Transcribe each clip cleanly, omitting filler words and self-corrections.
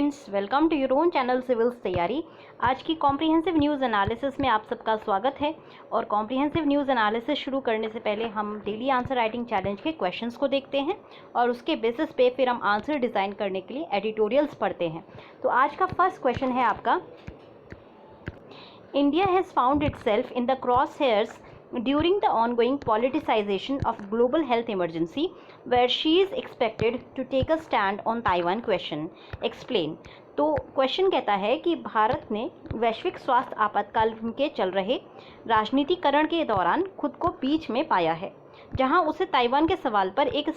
Friends, welcome to your own channel civils तैयारी। आज की कॉम्प्रिहेंसिव न्यूज़ एनालिसिस में आप सबका स्वागत है। और कॉम्प्रिहेंसिव न्यूज़ एनालिसिस शुरू करने से पहले हम डेली आंसर राइटिंग चैलेंज के क्वेश्चंस को देखते हैं और उसके बेसिस पे फिर हम आंसर डिज़ाइन करने के लिए एडिटोरियल्स पढ़ते हैं। तो आज का फर्स्ट क्वेश्चन है आपका, India has found itself in the cross hairs during the ongoing politicization of global health emergency where she is expected to take a stand on Taiwan question. Explain. तो question कहता है कि भारत ने वैश्विक स्वास्थ्य आपातकाल के चल रहे राजनीतिकरण के दौरान खुद को बीच में पाया है, जहां उससे ताइवान के सवाल पर एक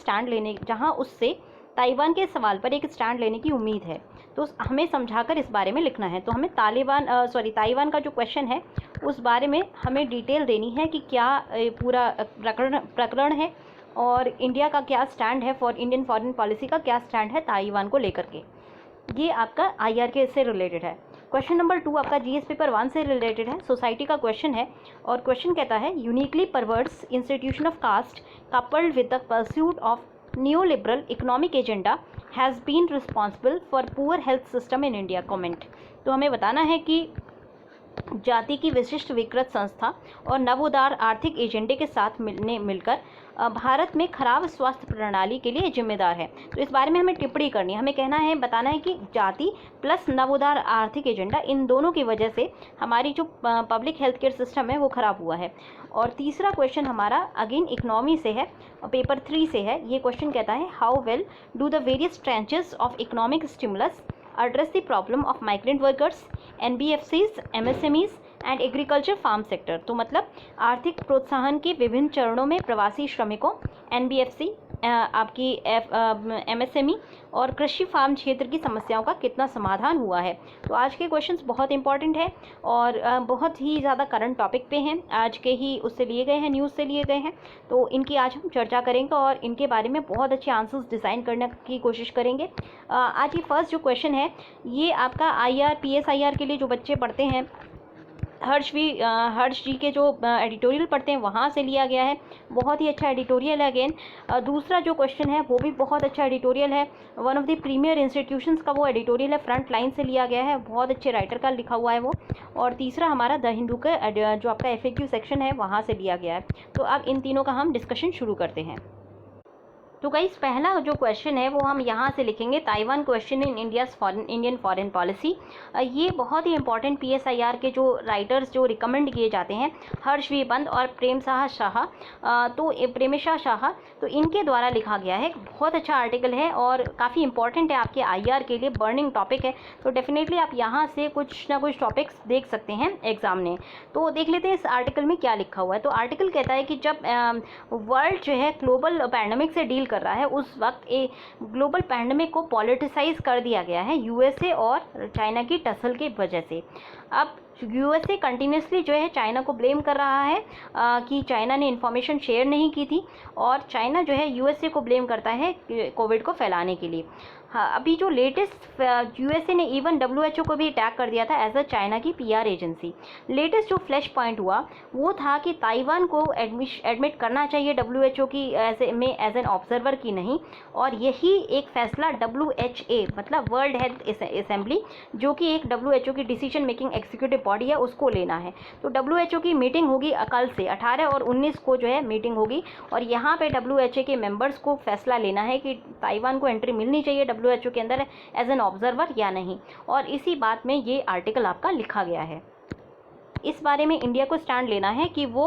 स्टैंड लेने की उम्मीद है। तो हमें समझाकर इस बारे में लिखना है। तो हमें ताइवान का जो क्वेश्चन है उस बारे में हमें डिटेल देनी है कि क्या पूरा प्रकरण है और इंडिया का क्या स्टैंड है, इंडियन फॉरेन पॉलिसी का क्या स्टैंड है ताइवान को लेकर के। ये आपका IR से रिलेटेड है। क्वेश्चन नंबर 2 आपका GS पेपर 1 से रिलेटेड है, सोसाइटी का क्वेश्चन है। और क्वेश्चन कहता है, uniquely perverse institution of caste coupled with the pursuit of neoliberal economic agenda has been responsible for poor health system in India. Comment. तो हमें बताना है कि जाति की विशिष्ट विकृत संस्था और नवोदार आर्थिक एजेंडे के साथ मिलकर भारत में खराब स्वास्थ्य प्रणाली के लिए जिम्मेदार है। तो इस बारे में हमें टिप्पणी करनी है। हमें बताना है कि जाति प्लस नवोदार आर्थिक एजेंडा, इन दोनों की वजह से हमारी जो पब्लिक हेल्थ केयर सिस्टम है वो खराब हुआ है। और तीसरा क्वेश्चन हमारा अगेन इकोनॉमी से है, पेपर 3 से है। ये क्वेश्चन कहता है, how well do the various tranches of economic stimulus address the problem of migrant workers, NBFCs, MSMEs and agriculture farm sector. तो मतलब आर्थिक प्रोत्साहन के विभिन्न चरणों में प्रवासी श्रमिकों, NBFC, आपकी MSME और कृषि फार्म क्षेत्र की समस्याओं का कितना समाधान हुआ है। तो आज के क्वेश्चंस बहुत इंपॉर्टेंट है और बहुत ही ज़्यादा करंट टॉपिक पे हैं, आज के ही उससे लिए गए हैं, न्यूज़ से लिए गए हैं। तो इनकी आज हम चर्चा करेंगे और इनके बारे में बहुत अच्छे आंसर्स डिज़ाइन करने की कोशिश करेंगे। आज ये फर्स्ट जो क्वेश्चन है ये आपका PSIR के लिए जो बच्चे पढ़ते हैं, हर्ष जी के जो एडिटोरियल पढ़ते हैं वहाँ से लिया गया है। बहुत ही अच्छा एडिटोरियल है। अगेन दूसरा जो क्वेश्चन है वो भी बहुत अच्छा एडिटोरियल है, one of the premier institutions का वो एडिटोरियल है, फ्रंट लाइन से लिया गया है, बहुत अच्छे राइटर का लिखा हुआ है वो। और तीसरा हमारा द हिंदू का जो आपका FAQ सेक्शन है वहाँ से लिया गया है। तो अब इन तीनों का हम डिस्कशन शुरू करते हैं। तो गाइस पहला जो क्वेश्चन है वो हम यहाँ से लिखेंगे, Taiwan question in Indian foreign policy. ये बहुत ही इंपॉर्टेंट PSIR के जो राइटर्स जो रिकमेंड किए जाते हैं, हर्ष V बंद और प्रेमेशा शाह, तो इनके द्वारा लिखा गया है। बहुत अच्छा आर्टिकल है और काफ़ी इंपॉर्टेंट है आपके IR के लिए, बर्निंग टॉपिक है। तो डेफिनेटली आप यहाँ से कुछ ना कुछ टॉपिक्स देख सकते हैं एग्जाम में। तो देख लेते हैं इस आर्टिकल में क्या लिखा हुआ है। तो आर्टिकल कहता है कि जब वर्ल्ड जो है ग्लोबल पैंडेमिक से डील कर रहा है उस वक्त एक ग्लोबल पैंडेमिक को पॉलिटिसाइज कर दिया गया है USA और चाइना की टसल की वजह से। अब USA कंटिन्यूसली जो है चाइना को ब्लेम कर रहा है कि चाइना ने इन्फॉर्मेशन शेयर नहीं की थी, और चाइना जो है USA को ब्लेम करता है कोविड को फैलाने के लिए। हाँ, अभी जो लेटेस्ट USA ने इवन WHO को भी अटैक कर दिया था एज अ चाइना की PR एजेंसी। लेटेस्ट जो फ्लैश पॉइंट हुआ वो था कि ताइवान को एडमिट करना चाहिए WHO की एज एन ऑब्जर्वर की नहीं, और यही एक फैसला WHA मतलब वर्ल्ड हेल्थ असेंबली, जो कि एक WHO की डिसीजन मेकिंग एग्जीक्यूटिव बॉडी है, उसको लेना है। तो WHO की मीटिंग होगी कल से 18 और 19 को जो है मीटिंग होगी, और यहाँ पे WHA के मेंबर्स को फैसला लेना है कि ताइवान को एंट्री मिलनी चाहिए WHO के अंदर एज एन ऑब्जर्वर या नहीं। और इसी बात में ये आर्टिकल आपका लिखा गया है। इस बारे में इंडिया को स्टैंड लेना है कि वो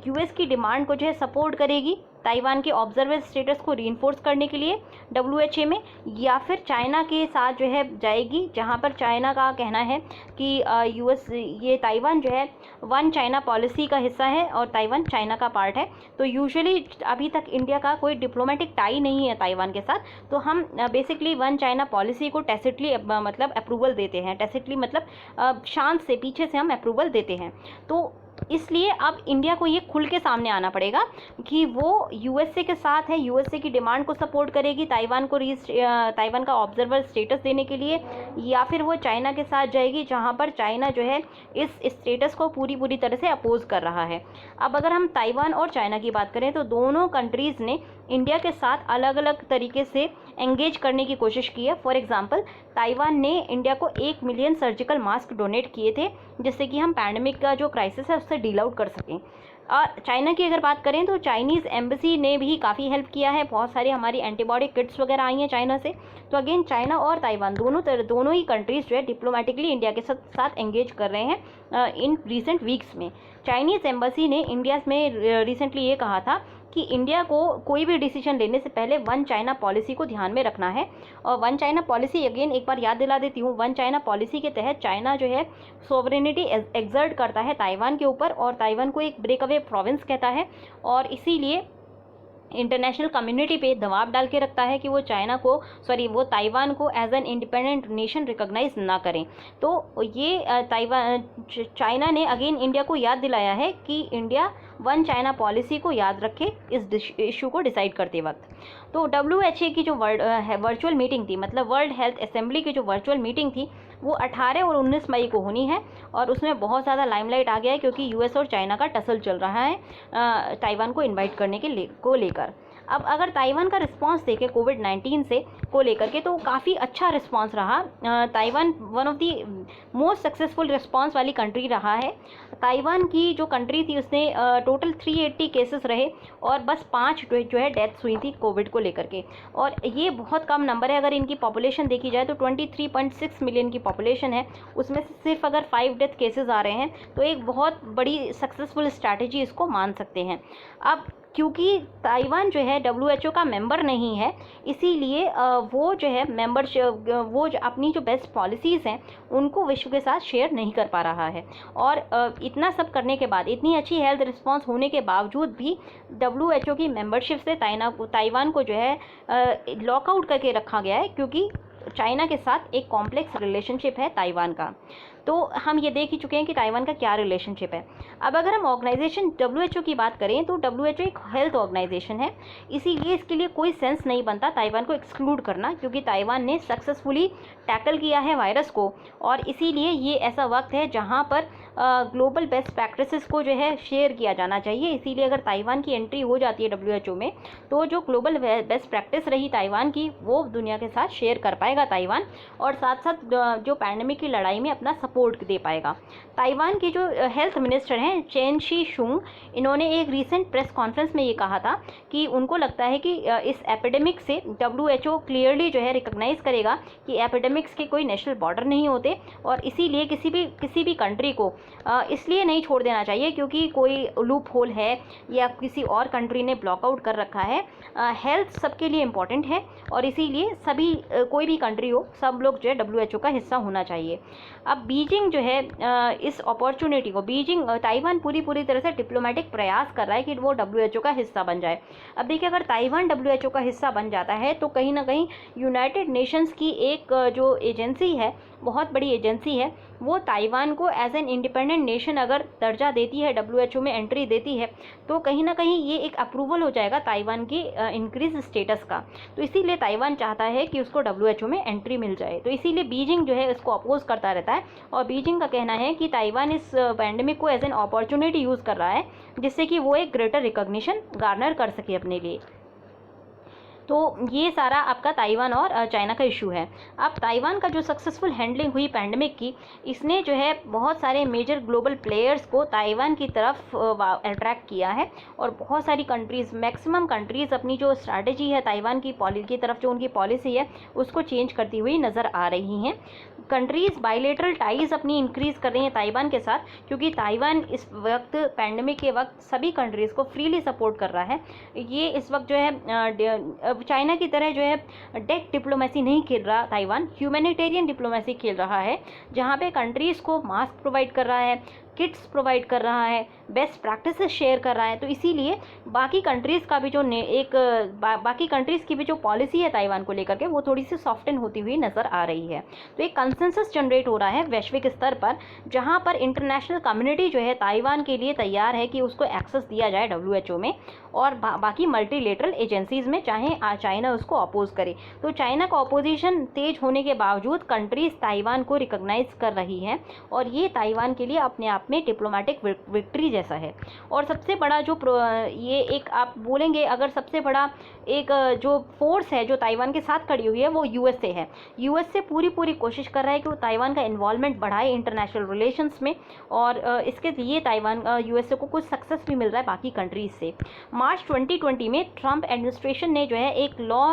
US की डिमांड को जो है सपोर्ट करेगी ताइवान के ऑब्जर्वर स्टेटस को रीइंफोर्स करने के लिए WHA में, या फिर चाइना के साथ जो है जाएगी, जहां पर चाइना का कहना है कि ये ताइवान जो है वन चाइना पॉलिसी का हिस्सा है और ताइवान चाइना का पार्ट है। तो यूजुअली अभी तक इंडिया का कोई डिप्लोमेटिक टाई नहीं है ताइवान के साथ, तो हम बेसिकली वन चाइना पॉलिसी को टैसिटली मतलब अप्रूवल देते हैं। टैसिटली मतलब शांत से पीछे से हम अप्रूवल देते हैं। तो इसलिए अब इंडिया को ये खुल के सामने आना पड़ेगा कि वो USA के साथ है, USA की डिमांड को सपोर्ट करेगी ताइवान का ऑब्जर्वर स्टेटस देने के लिए, या फिर वो चाइना के साथ जाएगी जहां पर चाइना जो है इस स्टेटस को पूरी तरह से अपोज कर रहा है। अब अगर हम ताइवान और चाइना की बात करें तो दोनों कंट्रीज़ ने इंडिया के साथ अलग अलग तरीके से एंगेज करने की कोशिश की है। फॉर एग्जांपल, ताइवान ने इंडिया को 1 मिलियन सर्जिकल मास्क डोनेट किए थे, जिससे कि हम पैंडेमिक का जो क्राइसिस है उससे डील आउट कर सकें। और चाइना की अगर बात करें तो चाइनीज़ एम्बेसी ने भी काफ़ी हेल्प किया है। बहुत सारी हमारी एंटीबॉडी किट्स वगैरह आई हैं चाइना से। तो अगेन चाइना और ताइवान दोनों ही कंट्रीज़ जो है डिप्लोमेटिकली इंडिया के साथ एंगेज कर रहे हैं इन रिसेंट वीक्स में। चाइनीज़ एम्बेसी ने इंडिया में रिसेंटली ये कहा था कि इंडिया को कोई भी डिसीजन लेने से पहले वन चाइना पॉलिसी को ध्यान में रखना है। और वन चाइना पॉलिसी, अगेन एक बार याद दिला देती हूँ, वन चाइना पॉलिसी के तहत चाइना जो है सोवरेनिटी एक्सर्ट करता है ताइवान के ऊपर, और ताइवान को एक ब्रेक अवे प्रोविंस कहता है, और इसीलिए इंटरनेशनल कम्युनिटी पे दबाव डाल के रखता है कि वो ताइवान को as an independent nation recognise ना करें। तो ये चाइना ने अगेन इंडिया को याद दिलाया है कि इंडिया वन चाइना पॉलिसी को याद रखे इस इशू को डिसाइड करते वक्त। तो WHO की जो वर्चुअल मीटिंग थी, मतलब वर्ल्ड हेल्थ असेंबली की जो वर्चुअल मीटिंग थी, वो 18 और 19 मई को होनी है, और उसमें बहुत ज़्यादा लाइमलाइट आ गया है क्योंकि US और चाइना का टसल चल रहा है ताइवान को इनवाइट करने को लेकर। अब अगर ताइवान का रिस्पांस देखें कोविड-19 को लेकर के, तो काफ़ी अच्छा रिस्पांस रहा। Taiwan one of the most successful response वाली कंट्री रहा है। ताइवान की जो कंट्री थी उसने टोटल 380 केसेस रहे, और बस 5 जो है डेथ्स हुई थी कोविड को लेकर के, और ये बहुत कम नंबर है। अगर इनकी पॉपुलेशन देखी जाए तो 23.6 मिलियन की पॉपुलेशन है, उसमें से सिर्फ अगर 5 डेथ केसेस आ रहे हैं तो एक बहुत बड़ी सक्सेसफुल स्ट्रैटेजी इसको मान सकते हैं। अब क्योंकि ताइवान जो है WHO का मेंबर नहीं है, इसीलिए वो जो है अपनी जो बेस्ट पॉलिसीज़ हैं उनको विश्व के साथ शेयर नहीं कर पा रहा है। और इतना सब करने के बाद, इतनी अच्छी हेल्थ रिस्पांस होने के बावजूद भी WHO की मेंबरशिप से ताइवान को जो है लॉकआउट करके रखा गया है, क्योंकि चाइना के साथ एक कॉम्प्लेक्स रिलेशनशिप है ताइवान का। तो हम ये देख ही चुके हैं कि ताइवान का क्या रिलेशनशिप है। अब अगर हम ऑर्गेनाइजेशन WHO की बात करें तो WHO एक हेल्थ ऑर्गेनाइजेशन है, इसीलिए इसके लिए कोई सेंस नहीं बनता ताइवान को एक्सक्लूड करना, क्योंकि ताइवान ने सक्सेसफुली टैकल किया है वायरस को, और इसीलिए ये ऐसा वक्त है जहाँ पर ग्लोबल बेस्ट प्रैक्टिसेस को जो है शेयर किया जाना चाहिए। इसीलिए अगर ताइवान की एंट्री हो जाती है WHO में, तो जो ग्लोबल बेस्ट प्रैक्टिस रही ताइवान की वो दुनिया के साथ शेयर कर पाएगा ताइवान, और साथ साथ जो पैंडेमिक की लड़ाई में अपना सपोर्ट दे पाएगा। ताइवान की जो हेल्थ मिनिस्टर हैं चेन शी शुंग, इन्होंने एक रीसेंट प्रेस कॉन्फ्रेंस में ये कहा था कि उनको लगता है कि इस एपिडेमिक से WHO क्लियरली जो है रिकॉग्नाइज करेगा कि एपिडेमिक्स के कोई नेशनल बॉर्डर नहीं होते, और इसीलिए किसी भी कंट्री को इसलिए नहीं छोड़ देना चाहिए क्योंकि कोई लूप होल है या किसी और कंट्री ने ब्लॉकआउट कर रखा है। हेल्थ सबके लिए इम्पॉर्टेंट है, और इसीलिए कोई भी कंट्री हो, सब लोग जो है WHO का हिस्सा होना चाहिए। अब बीजिंग जो है इस अपॉर्चुनिटी को, ताइवान पूरी तरह से डिप्लोमेटिक प्रयास कर रहा है कि वो WHO का हिस्सा बन जाए। अब देखिए, अगर ताइवान WHO का हिस्सा बन जाता है तो कहीं ना कहीं यूनाइटेड नेशंस की एक जो एजेंसी है, बहुत बड़ी एजेंसी है, वो ताइवान को एज एन इंडिपेंडेंट नेशन अगर दर्जा देती है, WHO में एंट्री देती है, तो कहीं ना कहीं ये एक अप्रूवल हो जाएगा ताइवान की इंक्रीज स्टेटस का। तो इसीलिए ताइवान चाहता है कि उसको WHO में एंट्री मिल जाए। तो इसीलिए बीजिंग जो है इसको अपोज करता रहता है, और बीजिंग का कहना है कि ताइवान इस पैंडेमिक को एज एन अपॉर्चुनिटी यूज़ कर रहा है, जिससे कि वो एक ग्रेटर रिकॉग्निशन गार्नर कर सके अपने लिए। तो ये सारा आपका ताइवान और चाइना का इशू है। अब ताइवान का जो सक्सेसफुल हैंडलिंग हुई पैंडेमिक की, इसने जो है बहुत सारे मेजर ग्लोबल प्लेयर्स को ताइवान की तरफ अट्रैक्ट किया है, और बहुत सारी कंट्रीज़, मैक्सिमम कंट्रीज़ अपनी जो स्ट्रैटेजी है ताइवान की तरफ, जो उनकी पॉलिसी है उसको चेंज करती हुई नज़र आ रही हैं। कंट्रीज़ बायलेटरल टाइज़ अपनी इंक्रीज़ कर रही हैं ताइवान के साथ, क्योंकि ताइवान इस वक्त पैंडेमिक के वक्त सभी कंट्रीज़ को फ्रीली सपोर्ट कर रहा है। ये इस वक्त जो है चाइना की तरह जो है डेक डिप्लोमेसी नहीं खेल रहा, ताइवान ह्यूमैनिटेरियन डिप्लोमेसी खेल रहा है, जहाँ पे कंट्रीज़ को मास्क प्रोवाइड कर रहा है, किट्स प्रोवाइड कर रहा है, बेस्ट प्रैक्टिसेस शेयर कर रहा है। तो इसीलिए बाकी कंट्रीज़ का भी बाकी कंट्रीज़ की भी जो पॉलिसी है ताइवान को लेकर के, वो थोड़ी सी सॉफ्टन होती हुई नज़र आ रही है। तो एक कंसेंसस जनरेट हो रहा है वैश्विक स्तर पर, जहाँ पर इंटरनेशनल कम्युनिटी जो है ताइवान के लिए तैयार है कि उसको एक्सेस दिया जाए WHO में, और बाकी मल्टीलेटरल एजेंसीज़ में, चाहे चाइना उसको अपोज करे। तो चाइना का अपोजिशन तेज होने के बावजूद कंट्रीज़ ताइवान को रिकॉग्नाइज कर रही हैं, और ये ताइवान के लिए अपने आप आप में डिप्लोमेटिक विक्ट्री जैसा है। और सबसे बड़ा जो ये एक आप बोलेंगे अगर सबसे बड़ा एक जो फोर्स है जो ताइवान के साथ खड़ी हुई है वो यूएसए है। यूएसए पूरी कोशिश कर रहा है कि वो ताइवान का इन्वॉल्वमेंट बढ़ाए इंटरनेशनल रिलेशंस में, और इसके लिए ताइवान यूएसए को कुछ सक्सेस भी मिल रहा है बाकी कंट्रीज से। मार्च 2020 में ट्रंप एडमिनिस्ट्रेशन ने जो है एक लॉ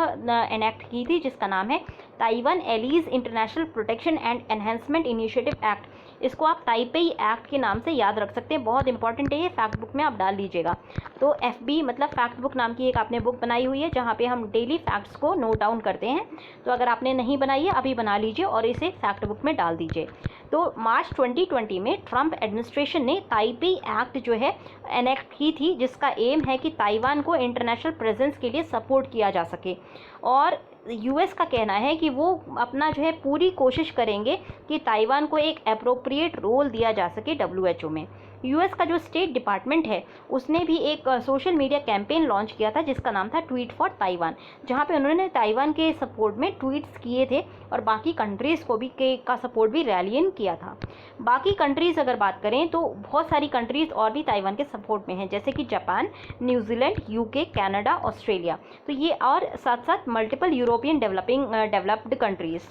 एनेक्ट की थी जिसका नाम है Taiwan allies international protection and enhancement initiative act. इसको आप ताइपेई एक्ट के नाम से याद रख सकते हैं, बहुत इंपॉर्टेंट है ये, फैक्ट बुक में आप डाल लीजिएगा। तो FB मतलब फैक्ट बुक नाम की एक आपने बुक बनाई हुई है जहाँ पे हम डेली फैक्ट्स को नोट डाउन करते हैं। तो अगर आपने नहीं बनाई है अभी बना लीजिए और इसे फैक्ट बुक में डाल दीजिए। तो मार्च 2020 में ट्रंप एडमिनिस्ट्रेशन ने ताइपेई एक्ट जो है एनेक्ट की थी जिसका एम है कि ताइवान को इंटरनेशनल प्रेजेंस के लिए सपोर्ट किया जा सके। और यूएस का कहना है कि वो अपना जो है पूरी कोशिश करेंगे कि ताइवान को एक एप्रोप्रिएट रोल दिया जा सके WHO में। यूएस का जो स्टेट डिपार्टमेंट है उसने भी एक सोशल मीडिया कैंपेन लॉन्च किया था जिसका नाम था ट्वीट फॉर ताइवान, जहां पे उन्होंने ताइवान के सपोर्ट में ट्वीट्स किए थे और बाकी कंट्रीज़ को भी का सपोर्ट भी रैलियन किया था। बाकी कंट्रीज़ अगर बात करें तो बहुत सारी कंट्रीज़ और भी ताइवान के सपोर्ट में हैं, जैसे कि Japan, New Zealand, UK, Canada, Australia, तो ये और साथ साथ मल्टीपल यूरोपियन डेवलप्ड कंट्रीज़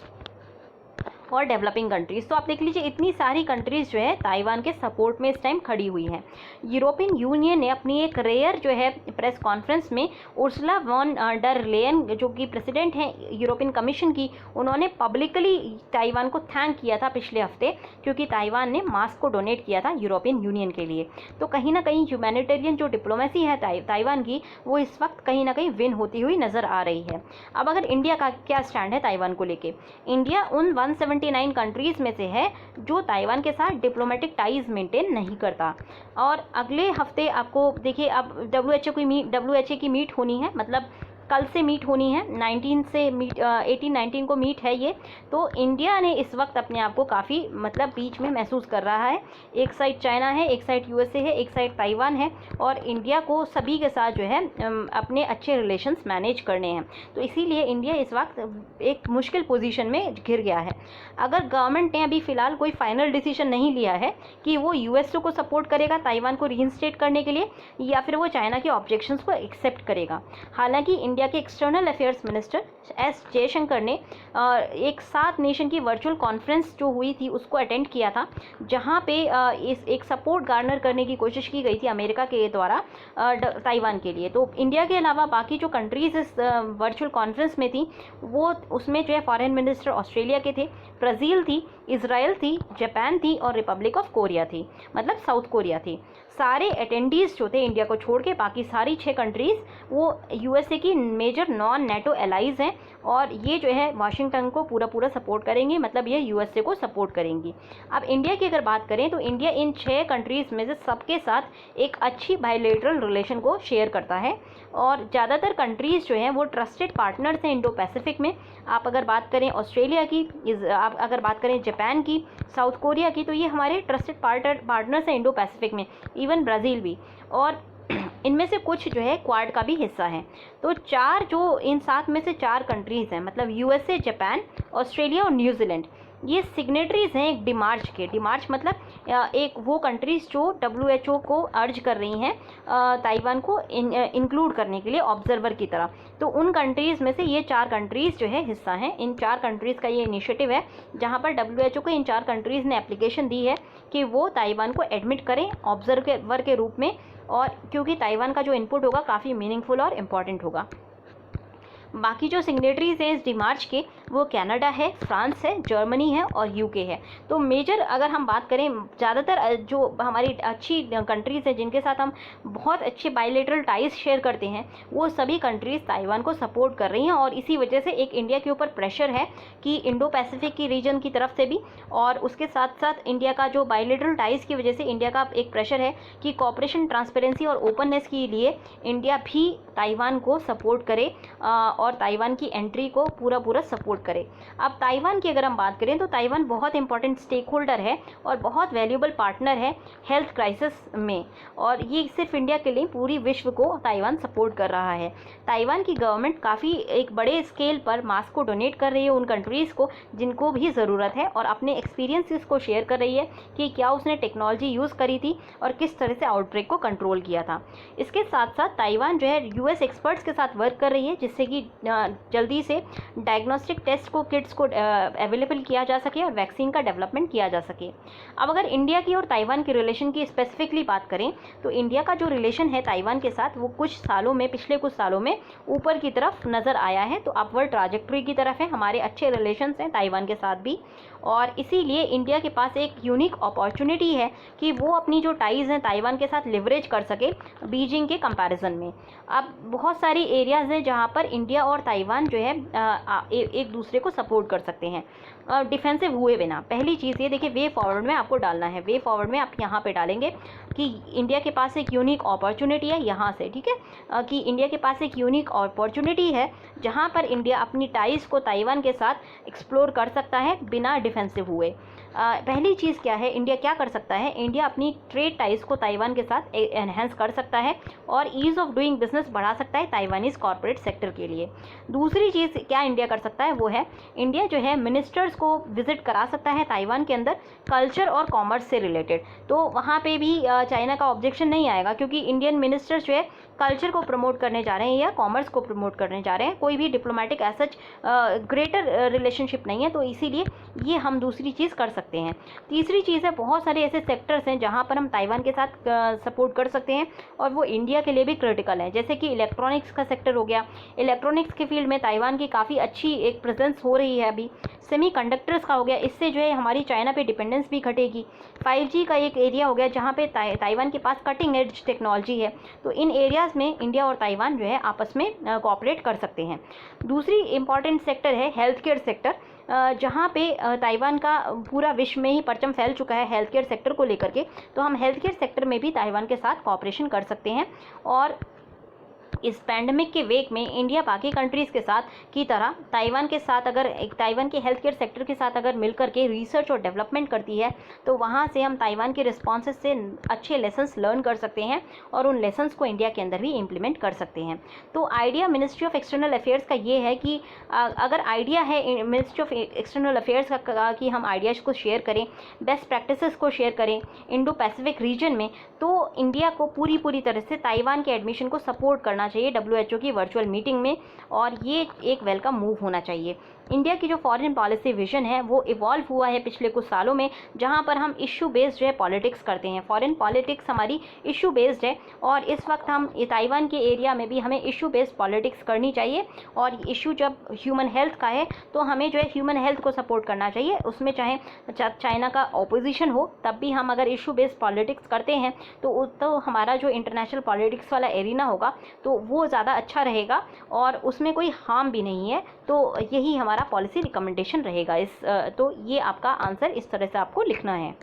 और डेवलपिंग कंट्रीज़। तो आप देख लीजिए इतनी सारी कंट्रीज़ जो है ताइवान के सपोर्ट में इस टाइम खड़ी हुई हैं। यूरोपियन यूनियन ने अपनी एक रेयर जो है प्रेस कॉन्फ्रेंस में उर्सुला वॉन डर लेयन जो कि प्रेसिडेंट हैं यूरोपियन कमीशन की, उन्होंने पब्लिकली ताइवान को थैंक किया था पिछले हफ्ते, क्योंकि ताइवान ने मास्क को डोनेट किया था यूरोपियन यूनियन के लिए। तो कहीं ना कहीं ह्यूमैनिटेरियन जो डिप्लोमेसी है ताइवान की वो इस वक्त कहीं ना कहीं विन होती हुई नज़र आ रही है। अब अगर इंडिया का क्या स्टैंड है ताइवान को लेके, इंडिया उन 179 कंट्रीज़ में से है जो ताइवान के साथ डिप्लोमेटिक टाइज मेंटेन नहीं करता। और अगले हफ्ते आपको देखिए अब WHO की मीट होनी है, मतलब कल से मीट होनी है, 19 से मीट 18-19 को मीट है ये। तो इंडिया ने इस वक्त अपने आप को काफ़ी मतलब बीच में महसूस कर रहा है। एक साइड चाइना है, एक साइड USA है, एक साइड ताइवान है, और इंडिया को सभी के साथ जो है अपने अच्छे रिलेशंस मैनेज करने हैं। तो इसीलिए इंडिया इस वक्त एक मुश्किल पोजीशन में घिर गया है। अगर गवर्नमेंट ने अभी फ़िलहाल कोई फाइनल डिसीजन नहीं लिया है कि वो USA को सपोर्ट करेगा ताइवान को रीइंस्टेट करने के लिए, या फिर वो चाइना के ऑब्जेक्शंस को एक्सेप्ट करेगा। हालांकि इंडिया के external affairs minister S Jaishankar ने एक 7 नेशन की वर्चुअल कॉन्फ्रेंस जो हुई थी उसको अटेंड किया था, जहां पे इस एक सपोर्ट गार्नर करने की कोशिश की गई थी अमेरिका के द्वारा ताइवान के लिए। तो इंडिया के अलावा बाकी जो कंट्रीज़ इस वर्चुअल कॉन्फ्रेंस में थी वो उसमें जो है फॉरेन मिनिस्टर ऑस्ट्रेलिया के थे, ब्राज़ील थी, इजराइल थी, जापान थी और रिपब्लिक ऑफ कोरिया थी, मतलब साउथ कोरिया थी। सारे अटेंडीज़ जो थे इंडिया को छोड़ के बाकी सारी 6 कंट्रीज़ वो USA की मेजर नॉन नेटो एलाइज हैं, और ये जो है वाशिंगटन को पूरा सपोर्ट करेंगे, मतलब ये USA को सपोर्ट करेंगी। अब इंडिया की अगर बात करें तो इंडिया इन 6 कंट्रीज़ में से सबके साथ एक अच्छी बायलैटरल रिलेशन को शेयर करता है, और ज़्यादातर कंट्रीज़ जो हैं वो ट्रस्टेड पार्टनर्स हैं इंडो पैसिफिक में। आप अगर बात करें ऑस्ट्रेलिया की, आप अगर बात करें जापान की, साउथ कोरिया की, तो ये हमारे ट्रस्टेड पार्टनर्स हैं इंडो पैसिफिक में, इवन ब्राज़ील भी, और इनमें से कुछ जो है क्वाड का भी हिस्सा हैं। तो 4 जो इन 7 में से 4 कंट्रीज़ हैं, मतलब USA, जापान, ऑस्ट्रेलिया और न्यूजीलैंड, ये सिग्नेटरीज़ हैं एक डिमार्च के। डिमार्च मतलब एक वो कंट्रीज़ जो WHO को अर्ज कर रही हैं ताइवान को इंक्लूड करने के लिए ऑब्जर्वर की तरह। तो उन कंट्रीज़ में से ये 4 कंट्रीज़ जो है हिस्सा हैं। इन 4 कंट्रीज़ का ये इनिशिएटिव है जहाँ पर WHO को इन 4 कंट्रीज़ ने एप्लीकेशन दी है कि वो ताइवान को एडमिट करें ऑब्जर्वर के रूप में, और क्योंकि ताइवान का जो इनपुट होगा काफ़ी मीनिंगफुल और इम्पॉर्टेंट होगा। बाकी जो सिग्नेटरीज हैं इस डिमार्च के वो कनाडा है, फ्रांस है, जर्मनी है और UK है। तो मेजर अगर हम बात करें, ज़्यादातर जो हमारी अच्छी कंट्रीज़ हैं जिनके साथ हम बहुत अच्छे बायलैटरल टाइज शेयर करते हैं, वो सभी कंट्रीज़ ताइवान को सपोर्ट कर रही हैं, और इसी वजह से एक इंडिया के ऊपर प्रेशर है कि इंडो पैसिफिक की रीजन की तरफ से भी, और उसके साथ साथ इंडिया का जो बायलैटरल टाइज की वजह से इंडिया का एक प्रेशर है कि कॉपरेशन, ट्रांसपेरेंसी और ओपननेस के लिए इंडिया भी ताइवान को सपोर्ट करे और ताइवान की एंट्री को पूरा सपोर्ट सपोर्ट करे। अब ताइवान की अगर हम बात करें तो ताइवान बहुत इंपॉर्टेंट स्टेक होल्डर है और बहुत वैल्यूएबल पार्टनर है हेल्थ क्राइसिस में, और ये सिर्फ इंडिया के लिए पूरी विश्व को ताइवान सपोर्ट कर रहा है। ताइवान की गवर्नमेंट काफ़ी एक बड़े स्केल पर मास्क को डोनेट कर रही है उन कंट्रीज़ को जिनको भी ज़रूरत है, और अपने एक्सपीरियंसेस को शेयर कर रही है कि क्या उसने टेक्नोलॉजी यूज़ करी थी और किस तरह से आउटब्रेक को कंट्रोल किया था। इसके साथ साथ ताइवान जो है यूएस एक्सपर्ट्स के साथ वर्क कर रही है जिससे कि जल्दी से डायग्नोस्टिक टेस्ट को किट्स को अवेलेबल किया जा सके और वैक्सीन का डेवलपमेंट किया जा सके। अब अगर इंडिया की और ताइवान की रिलेशन की स्पेसिफिकली बात करें तो इंडिया का जो रिलेशन है ताइवान के साथ वो कुछ सालों में, पिछले कुछ सालों में ऊपर की तरफ नज़र आया है, तो अपवर्ड ट्राजेक्टरी की तरफ है। हमारे अच्छे रिलेशंस हैं ताइवान के साथ भी, और इसीलिए इंडिया के पास एक यूनिक अपॉर्चुनिटी है कि वो अपनी जो टाइज़ हैं ताइवान के साथ लिवरेज कर सके बीजिंग के कंपैरिजन में। अब बहुत सारी एरियाज़ हैं जहाँ पर इंडिया और ताइवान जो है एक दूसरे को सपोर्ट कर सकते हैं डिफेंसिव हुए बिना। पहली चीज़ ये देखिए, वे फॉरवर्ड में आपको डालना है, वे फॉरवर्ड में आप यहाँ पे डालेंगे कि इंडिया के पास एक यूनिक अपॉर्चुनिटी है यहाँ से, ठीक है, कि इंडिया के पास एक यूनिक अपॉर्चुनिटी है जहाँ पर इंडिया अपनी टाइज़ को ताइवान के साथ एक्सप्लोर कर सकता है बिना डिफेंसिव हुए। पहली चीज़ क्या है, इंडिया क्या कर सकता है, इंडिया अपनी ट्रेड टाइज को ताइवान के साथ एनहेंस कर सकता है और ईज़ ऑफ डूइंग बिजनेस बढ़ा सकता है ताइवानीज़ कॉर्पोरेट सेक्टर के लिए। दूसरी चीज़ क्या इंडिया कर सकता है वो है, इंडिया जो है मिनिस्टर्स को विजिट करा सकता है ताइवान के अंदर कल्चर और कॉमर्स से रिलेटेड, तो वहाँ पे भी चाइना का ऑब्जेक्शन नहीं आएगा क्योंकि इंडियन मिनिस्टर्स जो है कल्चर को प्रमोट करने जा रहे हैं या कॉमर्स को प्रमोट करने जा रहे हैं, कोई भी डिप्लोमेटिक एसच ग्रेटर रिलेशनशिप नहीं है, तो इसीलिए ये हम दूसरी चीज़ कर सकते हैं। तीसरी चीज़ है, बहुत सारे ऐसे सेक्टर्स हैं जहाँ पर हम ताइवान के साथ सपोर्ट कर सकते हैं और वो इंडिया के लिए भी क्रिटिकल है, जैसे कि इलेक्ट्रॉनिक्स का सेक्टर हो गया। इलेक्ट्रॉनिक्स के फील्ड में ताइवान की काफ़ी अच्छी एक प्रेजेंस हो रही है अभी। सेमीकंडक्टर्स का हो गया, इससे जो है हमारी चाइना पे डिपेंडेंस भी घटेगी। 5G का एक एरिया हो गया जहाँ पे ताइवान के पास कटिंग एज टेक्नोलॉजी है, तो इन एरियाज़ में इंडिया और ताइवान जो है आपस में कोऑपरेट कर सकते हैं। दूसरी इंपॉर्टेंट सेक्टर है हेल्थ केयर सेक्टर, जहाँ पे ताइवान का पूरा विश्व में ही परचम फैल चुका है हेल्थ केयर सेक्टर को लेकर के, तो हम हेल्थ केयर सेक्टर में भी ताइवान के साथ कोऑपरेशन कर सकते हैं। और इस पैंडमिक के वेग में इंडिया बाकी कंट्रीज़ के साथ की तरह ताइवान के साथ अगर ताइवान के हेल्थ केयर सेक्टर के साथ अगर मिलकर के रिसर्च और डेवलपमेंट करती है तो वहाँ से हम ताइवान के रिस्पॉन्सेस से अच्छे लेसन्स लर्न कर सकते हैं और उन लेसन्स को इंडिया के अंदर भी इम्प्लीमेंट कर सकते हैं। तो idea ministry of external affairs का ये है कि अगर आइडिया है मिनिस्ट्री ऑफ एक्सटर्नल अफेयर्स का कि हम आइडियाज़ को शेयर करें, बेस्ट प्रैक्टिसेस को शेयर करें इंडो पैसिफिक रीजन में, तो इंडिया को पूरी तरह से ताइवान के एडमिशन को सपोर्ट करना चाहिए WHO की वर्चुअल मीटिंग में, और ये एक वेलकम मूव होना चाहिए। इंडिया की जो फॉरेन पॉलिसी विजन है वो इवॉल्व हुआ है पिछले कुछ सालों में, जहां पर हम इशू बेस्ड जो है पॉलिटिक्स करते हैं। फॉरेन पॉलिटिक्स हमारी इशू बेस्ड है और इस वक्त हम ताइवान के एरिया में भी हमें इशू बेस्ड पॉलिटिक्स करनी चाहिए। और इशू जब ह्यूमन हेल्थ का है तो हमें जो है ह्यूमन हेल्थ को सपोर्ट करना चाहिए, उसमें चाहे चाइना का ऑपोजिशन हो तब भी हम अगर इशू बेस्ड पॉलिटिक्स करते हैं तो हमारा जो इंटरनेशनल पॉलिटिक्स वाला एरिना होगा तो वो ज़्यादा अच्छा रहेगा और उसमें कोई हार्म भी नहीं है। तो यही हमारा पॉलिसी रिकमेंडेशन रहेगा। तो ये आपका आंसर इस तरह से आपको लिखना है।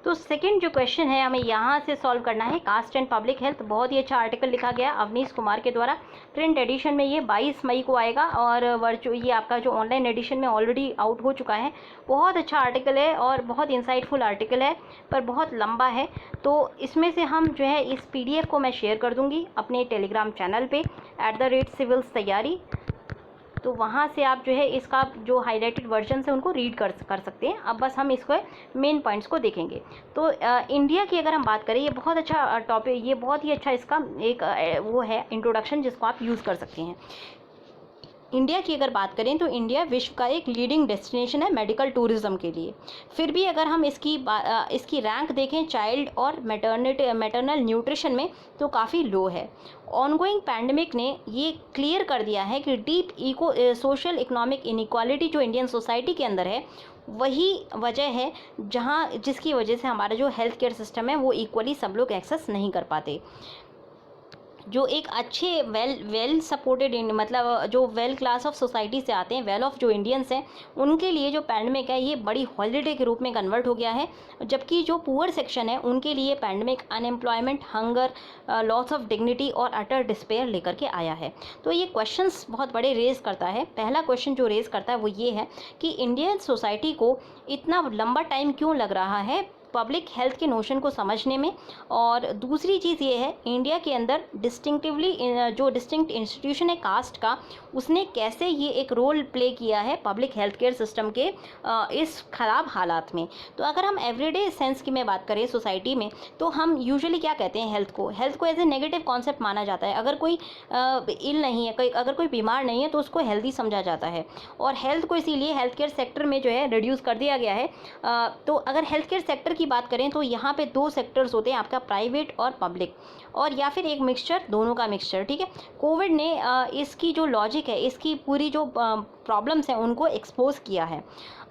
तो सेकंड जो क्वेश्चन है हमें यहाँ से सॉल्व करना है, कास्ट एंड पब्लिक हेल्थ। बहुत ही अच्छा आर्टिकल लिखा गया अवनीश कुमार के द्वारा। प्रिंट एडिशन में ये 22 मई को आएगा और ये आपका जो ऑनलाइन एडिशन में ऑलरेडी आउट हो चुका है। बहुत अच्छा आर्टिकल है और बहुत इंसाइटफुल आर्टिकल है, पर बहुत लंबा है, तो इसमें से हम जो है इस PDF को मैं शेयर कर दूँगी अपने टेलीग्राम चैनल पे @civilstayari तैयारी, तो वहाँ से आप जो है इसका जो हाईलाइटेड वर्जन है उनको रीड कर सकते हैं। अब बस हम इसको मेन पॉइंट्स को देखेंगे। तो इंडिया की अगर हम बात करें, ये बहुत अच्छा टॉपिक, ये बहुत ही अच्छा इसका एक वो है इंट्रोडक्शन जिसको आप यूज़ कर सकते हैं। इंडिया की अगर बात करें तो इंडिया विश्व का एक लीडिंग डेस्टिनेशन है मेडिकल टूरिज्म के लिए। फिर भी अगर हम इसकी रैंक देखें चाइल्ड और मैटरनल न्यूट्रिशन में तो काफ़ी लो है। ऑनगोइंग पैंडमिक ने ये क्लियर कर दिया है कि डीप सोशल इकोनॉमिक इनइक्वालिटी जो इंडियन सोसाइटी के अंदर है वही वजह है जिसकी वजह से हमारा जो हेल्थ केयर सिस्टम है वो इक्वली सब लोग एक्सेस नहीं कर पाते। जो एक अच्छे वेल सपोर्टेड मतलब जो वेल क्लास ऑफ सोसाइटी से आते हैं, वेल ऑफ जो इंडियंस हैं, उनके लिए जो पैंडमिक है ये बड़ी हॉलीडे के रूप में कन्वर्ट हो गया है। जबकि जो पुअर सेक्शन है उनके लिए pandemic unemployment, hunger, loss of dignity और अटर डिस्पेयर लेकर के आया है। तो ये क्वेश्चंस बहुत बड़े रेज़ करता है। पहला क्वेश्चन जो रेज़ करता है वो ये है कि इंडियन सोसाइटी को इतना लंबा टाइम क्यों लग रहा है पब्लिक हेल्थ के नोशन को समझने में। और दूसरी चीज़ ये है, इंडिया के अंदर डिस्टिंक्टिवली जो डिस्टिंक्ट इंस्टीट्यूशन है कास्ट का, उसने कैसे ये एक रोल प्ले किया है पब्लिक हेल्थ केयर सिस्टम के इस ख़राब हालात में। तो अगर हम एवरीडे सेंस की में बात करें सोसाइटी में, तो हम यूजुअली क्या कहते हैं, हेल्थ को एज ए नेगेटिव कॉन्सेप्ट माना जाता है। अगर कोई इल नहीं है, अगर कोई बीमार नहीं है तो उसको हेल्दी समझा जाता है। और हेल्थ को इसीलिए हेल्थ केयर सेक्टर में जो है रिड्यूस कर दिया गया है। तो अगर हेल्थ केयर सेक्टर की बात करें तो यहाँ पे दो सेक्टर्स होते हैं आपका, प्राइवेट और पब्लिक, और या फिर एक मिक्सचर, दोनों का मिक्सचर, ठीक है। कोविड ने इसकी जो लॉजिक है, इसकी पूरी जो प्रॉब्लम्स हैं उनको एक्सपोज किया है।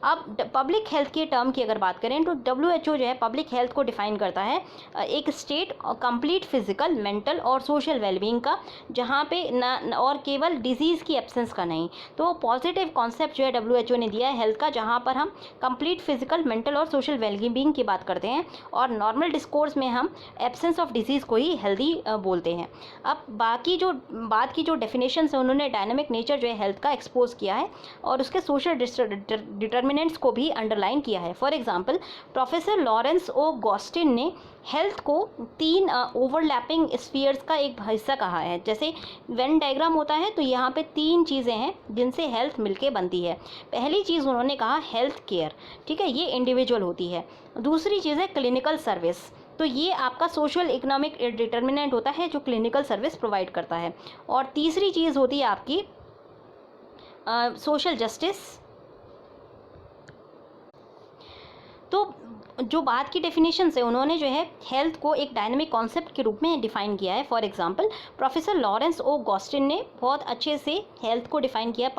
अब पब्लिक हेल्थ के टर्म की अगर बात करें तो WHO जो है पब्लिक हेल्थ को डिफाइन करता है एक स्टेट कंप्लीट फिजिकल, मेंटल और सोशल वेलबींग का, जहाँ पे न और केवल डिजीज़ की एब्सेंस का नहीं। तो पॉजिटिव कॉन्सेप्ट जो है WHO ने दिया है हेल्थ का, जहाँ पर हम कंप्लीट फिजिकल, मेंटल और सोशल वेलबींग की बात करते हैं, और नॉर्मल डिस्कोर्स में हम एब्सेंस ऑफ डिजीज़ को ही हेल्दी बोलते हैं। अब बाकी जो बात की जो डेफिनेशन है, उन्होंने डायनामिक नेचर जो है हेल्थ का एक्सपोज किया है और उसके सोशल डिटर्मिनेंट्स को भी अंडरलाइन किया है। फॉर एग्जांपल, प्रोफेसर लॉरेंस ओ गॉस्टिन ने हेल्थ को 3 ओवरलैपिंग स्फीयर्स का एक हिस्सा कहा है। जैसे वेन डायग्राम होता है तो यहाँ पे 3 चीज़ें हैं जिनसे हेल्थ मिलके बनती है। पहली चीज़ उन्होंने कहा हेल्थ केयर, ठीक है, ये इंडिविजुअल होती है। दूसरी चीज़ है क्लिनिकल सर्विस, तो ये आपका सोशल इकोनॉमिक डिटर्मिनेंट होता है जो क्लिनिकल सर्विस प्रोवाइड करता है। और तीसरी चीज़ होती है आपकी सोशल जस्टिस। तो जो बात की डेफिनेशन है, उन्होंने जो है हेल्थ को एक डायनामिक कॉन्सेप्ट के रूप में डिफाइन किया है। फॉर एग्जांपल, प्रोफेसर लॉरेंस ओ गॉस्टिन ने बहुत अच्छे से हेल्थ को डिफाइन किया।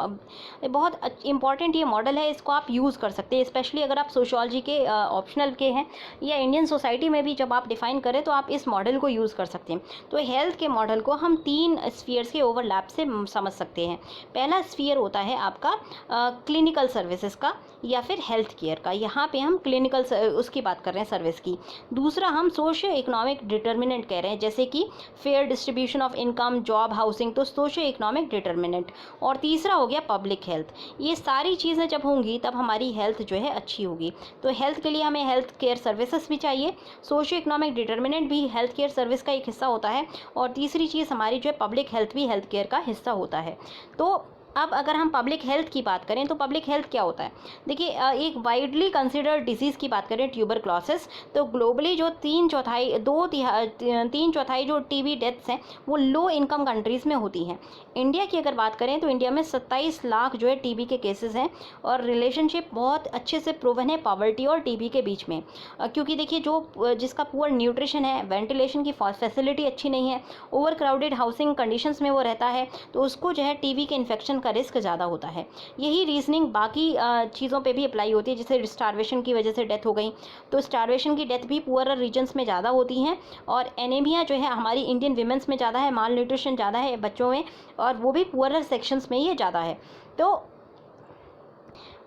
बहुत इंपॉर्टेंट ये मॉडल है, इसको आप यूज़ कर सकते हैं, स्पेशली अगर आप सोशियोलॉजी के ऑप्शनल के हैं या इंडियन सोसाइटी में भी जब आप डिफाइन करें तो आप इस मॉडल को यूज़ कर सकते हैं। तो हेल्थ के मॉडल को हम 3 स्फीयर्स के ओवरलैप से समझ सकते हैं। पहला स्फीयर होता है आपका क्लिनिकल सर्विसेज का या फिर हेल्थ केयर का, यहाँ पे हम क्लिनिकल उसकी बात कर रहे हैं, सर्विस की। दूसरा हम सोशियो इकोनॉमिक डिटर्मिनेंट कह रहे हैं, जैसे कि fair distribution of income, job, housing, तो सोशियो इकोनॉमिक डिटर्मिनेंट। और तीसरा हो गया पब्लिक हेल्थ। ये सारी चीज़ें जब होंगी तब हमारी हेल्थ जो है अच्छी होगी। तो हेल्थ के लिए हमें हेल्थ केयर सर्विसेज भी चाहिए, सोशियो इकोनॉमिक डिटर्मिनेंट भी हेल्थ केयर सर्विस का एक हिस्सा होता है, और तीसरी चीज़ हमारी जो है पब्लिक हेल्थ भी हेल्थ केयर का हिस्सा होता है। तो अब अगर हम पब्लिक हेल्थ की बात करें तो पब्लिक हेल्थ क्या होता है, देखिए एक वाइडली कंसिडर्ड डिजीज़ की बात करें, ट्यूबरक्लोसिस, तो ग्लोबली जो 3 चौथाई जो टीबी डेथ्स हैं वो लो इनकम कंट्रीज़ में होती हैं। इंडिया की अगर बात करें तो इंडिया में 27 लाख जो है टीबी के केसेस हैं, और रिलेशनशिप बहुत अच्छे से प्रूवन है पॉवर्टी और टीबी के बीच में। क्योंकि देखिए जो जिसका पुअर न्यूट्रिशन है, वेंटिलेशन की फैसिलिटी अच्छी नहीं है, ओवर क्राउडेड हाउसिंग कंडीशंस में वो रहता है, तो उसको जो है टीबी के इन्फेक्शन का रिस्क ज़्यादा होता है। यही रीजनिंग बाकी चीज़ों पे भी अप्लाई होती है, जैसे स्टारवेशन की वजह से डेथ हो गई, तो स्टारवेशन की डेथ भी पुअर रीजन्स में ज़्यादा होती हैं। और एनीमिया जो है हमारी इंडियन विमेंस में ज़्यादा है, माल न्यूट्रिशन ज़्यादा है बच्चों में, और वो भी पुअर सेक्शंस में ही ज़्यादा है। तो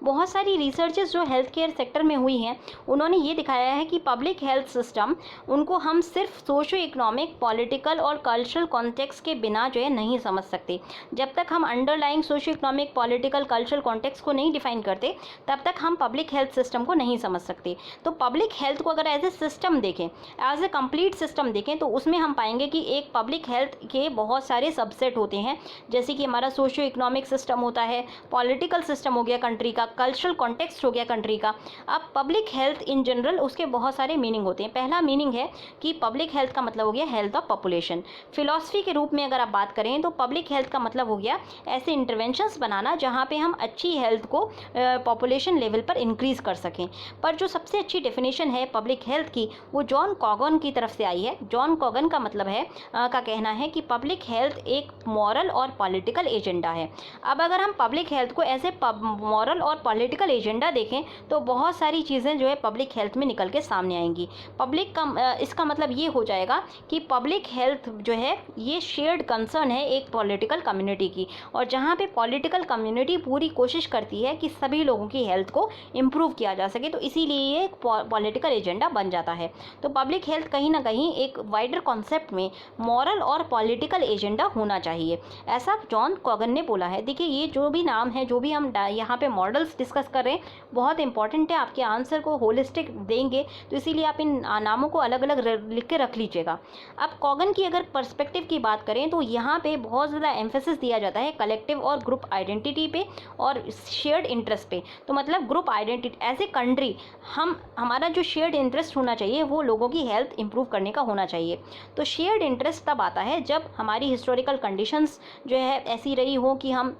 बहुत सारी रिसर्चेस जो हेल्थ केयर सेक्टर में हुई हैं, उन्होंने ये दिखाया है कि पब्लिक हेल्थ सिस्टम, उनको हम सिर्फ सोशो इकोनॉमिक, पॉलिटिकल और कल्चरल कॉन्टेक्स्ट के बिना जो है नहीं समझ सकते। जब तक हम underlying socio economic, political, cultural context को नहीं डिफाइन करते, तब तक हम पब्लिक हेल्थ सिस्टम को नहीं समझ सकते। तो पब्लिक हेल्थ को अगर एज ए सिस्टम देखें, एज ए कंप्लीट सिस्टम देखें, तो उसमें हम पाएंगे कि एक पब्लिक हेल्थ के बहुत सारे सबसेट होते हैं, जैसे कि हमारा सोशो इकोनॉमिक सिस्टम होता है, पॉलिटिकल सिस्टम हो गया कंट्री का, कल्चरल कॉन्टेक्स्ट हो गया कंट्री का। अब पब्लिक हेल्थ इन जनरल उसके बहुत सारे मीनिंग होते हैं। पहला मीनिंग है कि पब्लिक हेल्थ का मतलब हो गया हेल्थ ऑफ पॉपुलेशन। फिलॉसफी के रूप में अगर आप बात करें तो पब्लिक हेल्थ का मतलब हो गया ऐसे इंटरवेंशंस बनाना जहां पे हम अच्छी हेल्थ को पॉपुलेशन लेवल पर इंक्रीज कर सकें। पर जो सबसे अच्छी डेफिनेशन है पब्लिक हेल्थ की, वो जॉन कॉगन की तरफ से आई है। जॉन कॉगन का मतलब है का कहना है कि पब्लिक हेल्थ एक मॉरल और पॉलिटिकल एजेंडा है। अब अगर हम पब्लिक हेल्थ को एज ए मॉरल और पॉलिटिकल एजेंडा देखें तो बहुत सारी चीज़ें जो है पब्लिक हेल्थ में निकल के सामने आएंगी। पब्लिक का इसका मतलब ये हो जाएगा कि पब्लिक हेल्थ जो है ये शेयर्ड कंसर्न है एक पॉलिटिकल कम्युनिटी की, और जहाँ पे पॉलिटिकल कम्युनिटी पूरी कोशिश करती है कि सभी लोगों की हेल्थ को इम्प्रूव किया जा सके, तो इसीलिए ये एक पॉलिटिकल एजेंडा बन जाता है। तो पब्लिक हेल्थ कहीं ना कहीं एक वाइडर कॉन्सेप्ट में मॉरल और पॉलिटिकल एजेंडा होना चाहिए, ऐसा जॉन कॉगन ने बोला है। देखिए ये जो भी नाम है, जो भी हम यहाँ पे मॉडल्स डिस्कस कर रहे हैं, बहुत इंपॉर्टेंट है, आपके आंसर को होलिस्टिक देंगे, तो इसीलिए आप इन नामों को अलग अलग लिख के रख लीजिएगा। अब कॉगन की अगर पर्सपेक्टिव की बात करें तो यहाँ पे बहुत ज़्यादा एम्फेसिस दिया जाता है कलेक्टिव और ग्रुप आइडेंटिटी पे और शेयर्ड इंटरेस्ट पे। तो मतलब group identity as a country हमारा जो शेयर्ड इंटरेस्ट होना चाहिए वो लोगों की हेल्थ इंप्रूव करने का होना चाहिए। तो शेयर्ड इंटरेस्ट तब आता है जब हमारी हिस्टोरिकल कंडीशंस जो है ऐसी रही हो कि हम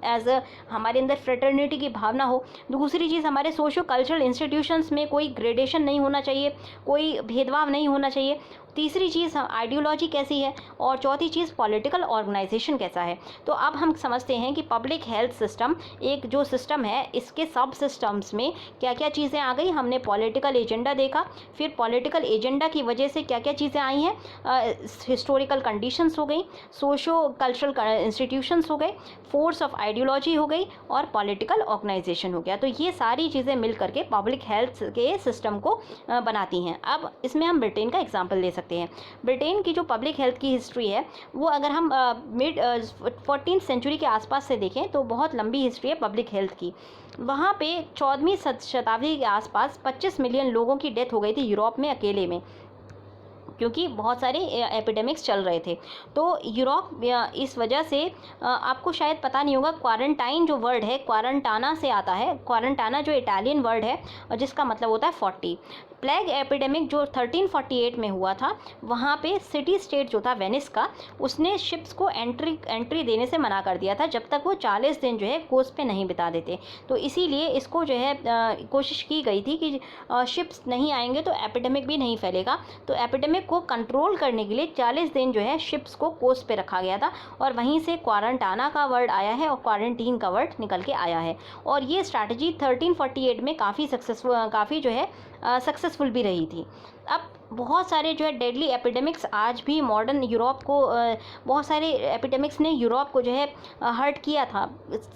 हमारे अंदर फ्रेटर्निटी की भावना हो। दूसरी चीज़, हमारे सोशो कल्चरल इंस्टीट्यूशंस में कोई ग्रेडेशन नहीं होना चाहिए, कोई भेदभाव नहीं होना चाहिए। तीसरी चीज़ आइडियोलॉजी कैसी है, और चौथी चीज़ पॉलिटिकल ऑर्गेनाइजेशन कैसा है। तो अब हम समझते हैं कि पब्लिक हेल्थ सिस्टम एक जो सिस्टम है, इसके सब सिस्टम्स में क्या क्या चीज़ें आ गई। हमने पॉलिटिकल एजेंडा देखा, फिर पॉलिटिकल एजेंडा की वजह से क्या क्या चीज़ें आई हैं, हिस्टोरिकल कंडीशंस हो गई, सोशो कल्चरल इंस्टीट्यूशंस हो गए, फोर्स ऑफ आइडियोलॉजी हो गई, और पॉलिटिकल ऑर्गेनाइजेशन हो गया। तो ये सारी चीज़ें मिल करके पब्लिक हेल्थ के सिस्टम को बनाती हैं। अब इसमें हम ब्रिटेन का एग्जाम्पल ले सकते हैं। ब्रिटेन की जो पब्लिक हेल्थ की हिस्ट्री है वो अगर हम मिड 14th सेंचुरी के आसपास से देखें तो बहुत लंबी हिस्ट्री है पब्लिक हेल्थ की। वहाँ पे 14वीं शताब्दी के आसपास 25 मिलियन लोगों की डेथ हो गई थी यूरोप में अकेले में, क्योंकि बहुत सारे एपिडेमिक्स चल रहे थे। तो यूरोप इस वजह से आपको शायद पता नहीं होगा, क्वारंटाइन जो वर्ड है क्वारंटाना से आता है। क्वारंटाना जो इटालियन वर्ड है जिसका मतलब होता है 40। प्लेग एपिडेमिक जो 1348 में हुआ था, वहाँ पे सिटी स्टेट जो था वेनिस का, उसने शिप्स को एंट्री देने से मना कर दिया था जब तक वो 40 दिन जो है कोस्ट पे नहीं बिता देते। तो इसीलिए इसको जो है कोशिश की गई थी कि शिप्स नहीं आएंगे तो एपिडेमिक भी नहीं फैलेगा। तो एपिडेमिक को कंट्रोल करने के लिए 40 दिन जो है शिप्स को कोस्ट पे रखा गया था, और वहीं से क्वारंटाना का वर्ड आया है और क्वारंटीन का वर्ड निकल के आया है। और ये स्ट्रैटेजी 1348 में काफ़ी जो है सक्सेसफुल भी रही थी। अब बहुत सारे जो है डेडली एपिडेमिक्स आज भी मॉडर्न यूरोप को बहुत सारे एपिडेमिक्स ने यूरोप को जो है हर्ट किया था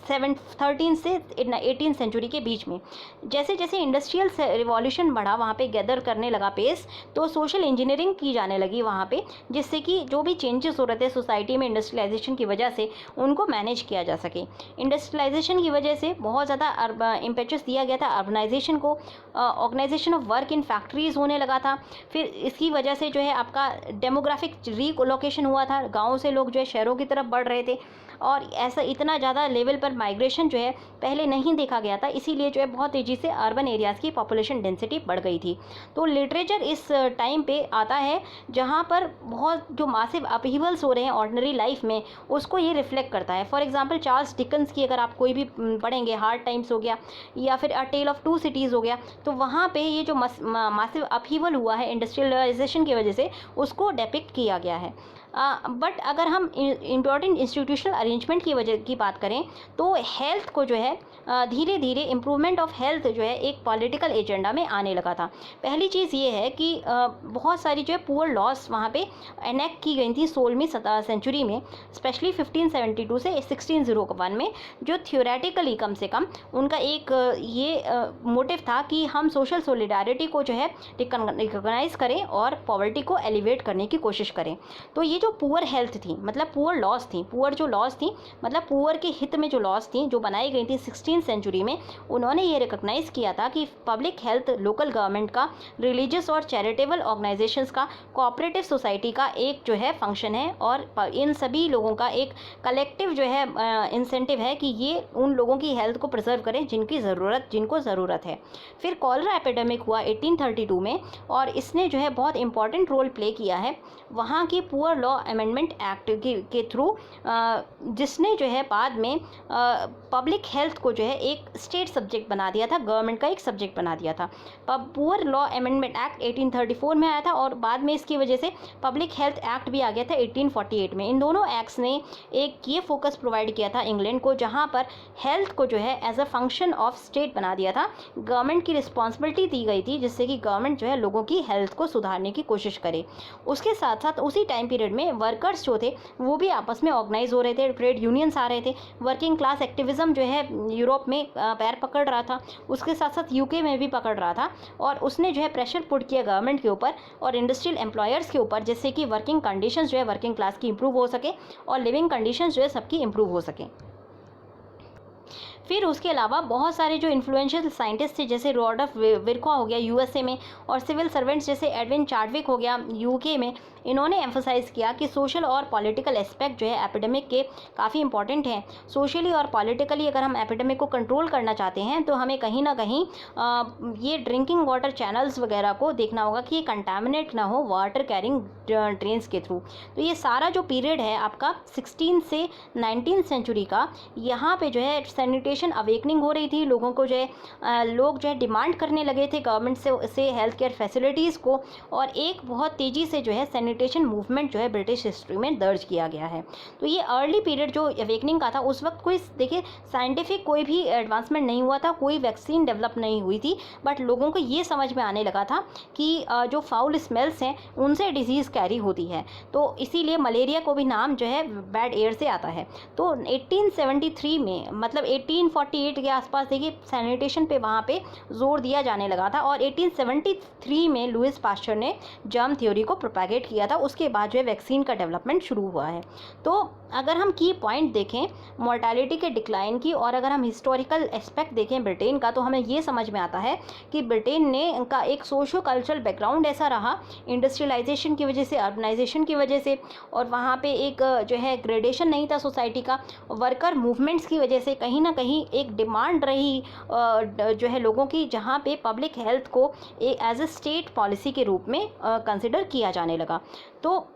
13 से 18 सेंचुरी के बीच में। जैसे जैसे इंडस्ट्रियल रिवॉल्यूशन बढ़ा, वहाँ पे गैदर करने लगा पेस, तो सोशल इंजीनियरिंग की जाने लगी वहाँ पे, जिससे कि जो भी चेंजेस हो रहे थे सोसाइटी में इंडस्ट्रियलाइजेशन की वजह से उनको मैनेज किया जा सके। इंडस्ट्रियलाइजेशन की वजह से बहुत ज़्यादा इम्पेचस दिया गया था अर्बनाइजेशन को, organisation of work in factories होने लगा था। फिर इसकी वजह से जो है आपका डेमोग्राफिक रीकोलोकेशन हुआ था, गाँव से लोग जो है शहरों की तरफ बढ़ रहे थे, और ऐसा इतना ज़्यादा लेवल पर माइग्रेशन जो है पहले नहीं देखा गया था। इसीलिए जो है बहुत तेज़ी से अर्बन एरियाज़ की पॉपुलेशन डेंसिटी बढ़ गई थी। तो लिटरेचर इस टाइम पे आता है जहाँ पर बहुत जो मासिव अपहीवल्स हो रहे हैं ऑर्डिनरी लाइफ में, उसको ये रिफ्लेक्ट करता है। फॉर एग्जांपल चार्ल्स डिकन्स की अगर आप कोई भी पढ़ेंगे, हार्ड टाइम्स हो गया या फिर अ टेल ऑफ टू सिटीज़ हो गया, तो वहाँ पे ये जो मासिव अपहीवल हुआ है इंडस्ट्रियलाइजेशन की वजह से, उसको डेपिक्ट किया गया है। बट अगर हम इम्पोर्टेंट इंस्टीट्यूशनल अरेंजमेंट की वजह की बात करें तो हेल्थ को जो है धीरे धीरे इम्प्रूवमेंट ऑफ हेल्थ जो है एक पॉलिटिकल एजेंडा में आने लगा था। पहली चीज़ ये है कि बहुत सारी जो है पुअर लॉस वहाँ पे एनेक्ट की गई थी 16वीं सेंचुरी में, स्पेशली 1572 से 1601 में, जो थियोरेटिकली कम से कम उनका एक ये मोटिव था कि हम सोशल सोलिडारिटी को जो है रिकॉग्नाइज करें और पॉवर्टी को एलिवेट करने की कोशिश करें। तो ये जो पुअर हेल्थ थी, मतलब पुअर लॉस थी, पुअर जो लॉस थी मतलब पुअर के हित में जो लॉस थी जो बनाई गई थी 16वीं सेंचुरी में, उन्होंने ये रिकॉग्नाइज किया था कि पब्लिक हेल्थ लोकल गवर्नमेंट का, रिलीजियस और चैरिटेबल ऑर्गेनाइजेशंस का, कोऑपरेटिव सोसाइटी का एक जो है फंक्शन है, और इन सभी लोगों का एक कलेक्टिव जो है इंसेंटिव है कि ये उन लोगों की हेल्थ को प्रिजर्व करें जिनको ज़रूरत है। फिर कॉलरा एपिडेमिक हुआ 1832 में, और इसने जो है बहुत इंपॉर्टेंट रोल प्ले किया है। वहाँ की पुअर लॉ अमेंडमेंट एक्ट के थ्रू, जिसने जो है बाद में पब्लिक हेल्थ को जो है एक स्टेट सब्जेक्ट बना दिया था, गवर्नमेंट का एक सब्जेक्ट बना दिया था। पुअर लॉ अमेंडमेंट एक्ट 1834 में आया था और बाद में इसकी वजह से पब्लिक हेल्थ एक्ट भी आ गया था 1848 में। इन दोनों एक्ट्स ने एक ये फोकस प्रोवाइड किया था इंग्लैंड को, जहाँ पर हेल्थ को जो है as a function of state बना दिया था, गवर्नमेंट की रिस्पॉन्सिबिलिटी दी गई थी, जिससे कि गवर्नमेंट जो है लोगों की हेल्थ को सुधारने की कोशिश करे। उसके साथ साथ उसी टाइम पीरियड में वर्कर्स जो थे वो भी आपस में ऑर्गेनाइज हो रहे थे, ट्रेड यूनियंस आ रहे थे, वर्किंग क्लास एक्टिविज्म जो है यूरोप में पैर पकड़ रहा था, उसके साथ साथ यूके में भी पकड़ रहा था, और उसने जो है प्रेशर पुट किया गवर्नमेंट के ऊपर और इंडस्ट्रियल एम्प्लॉयर्स के ऊपर, जिससे कि वर्किंग कंडीशंस जो है वर्किंग क्लास की इंप्रूव हो सके और लिविंग कंडीशंस जो है सबकी इंप्रूव हो सके। फिर उसके अलावा बहुत सारे जो इन्फ्लुएंशियल साइंटिस्ट थे, जैसे रॉडल्फ विरकॉ हो गया यूएसए में, और सिविल सर्वेंट्स जैसे एडविन चार्विक हो गया यूके में, इन्होंने एम्फोसाइज़ किया कि सोशल और पॉलिटिकल एस्पेक्ट जो है एपिडेमिक के काफ़ी इंपॉर्टेंट हैं। सोशली और पॉलिटिकली अगर हम एपिडेमिक को कंट्रोल करना चाहते हैं तो हमें कहीं ना कहीं ये ड्रिंकिंग वाटर चैनल्स वगैरह को देखना होगा कि ये कंटामिनेट ना हो वाटर कैरिंग ड्रेन्स के थ्रू। तो ये सारा जो पीरियड है आपका 16 से 19 सेंचुरी का, यहाँ पे जो है सैनिटेशन अवेकनिंग हो रही थी, लोगों को जो है लोग जो है डिमांड करने लगे थे गवर्नमेंट से हेल्थ केयर फैसिलिटीज़ को, और एक बहुत तेज़ी से जो है सैनिटेशन मूवमेंट जो है ब्रिटिश हिस्ट्री में दर्ज किया गया है। तो ये अर्ली पीरियड जो अवेकनिंग का था, उस वक्त कोई देखिए साइंटिफिक कोई भी एडवांसमेंट नहीं हुआ था, कोई वैक्सीन डेवलप नहीं हुई थी, बट लोगों को ये समझ में आने लगा था कि जो फाउल स्मेल्स हैं उनसे डिजीज़ कैरी होती है, तो इसीलिए मलेरिया को भी नाम जो है बैड एयर से आता है। तो 1873 में मतलब 1848 के आसपास देखिए सैनिटेशन पे वहाँ पे जोर दिया जाने लगा था, और 1873 में लुइस पास्चर ने जर्म थ्योरी को प्रोपैगेट किया था। उसके बाद जो है वैक्सीन का डेवलपमेंट शुरू हुआ है। तो अगर हम की पॉइंट देखें मॉर्टेलिटी के डिक्लाइन की, और अगर हम हिस्टोरिकल एस्पेक्ट देखें ब्रिटेन का, तो हमें ये समझ में आता है कि ब्रिटेन ने का एक सोशो कल्चरल बैकग्राउंड ऐसा रहा, इंडस्ट्रियलाइजेशन की वजह से, अर्बनाइजेशन की वजह से, और वहाँ पे एक जो है ग्रेडेशन नहीं था सोसाइटी का, वर्कर मूवमेंट्स की वजह से कहीं ना कहीं एक डिमांड रही जो है लोगों की, जहाँ पे पब्लिक हेल्थ को एज ए स्टेट पॉलिसी के रूप में कंसिडर किया जाने लगा। तो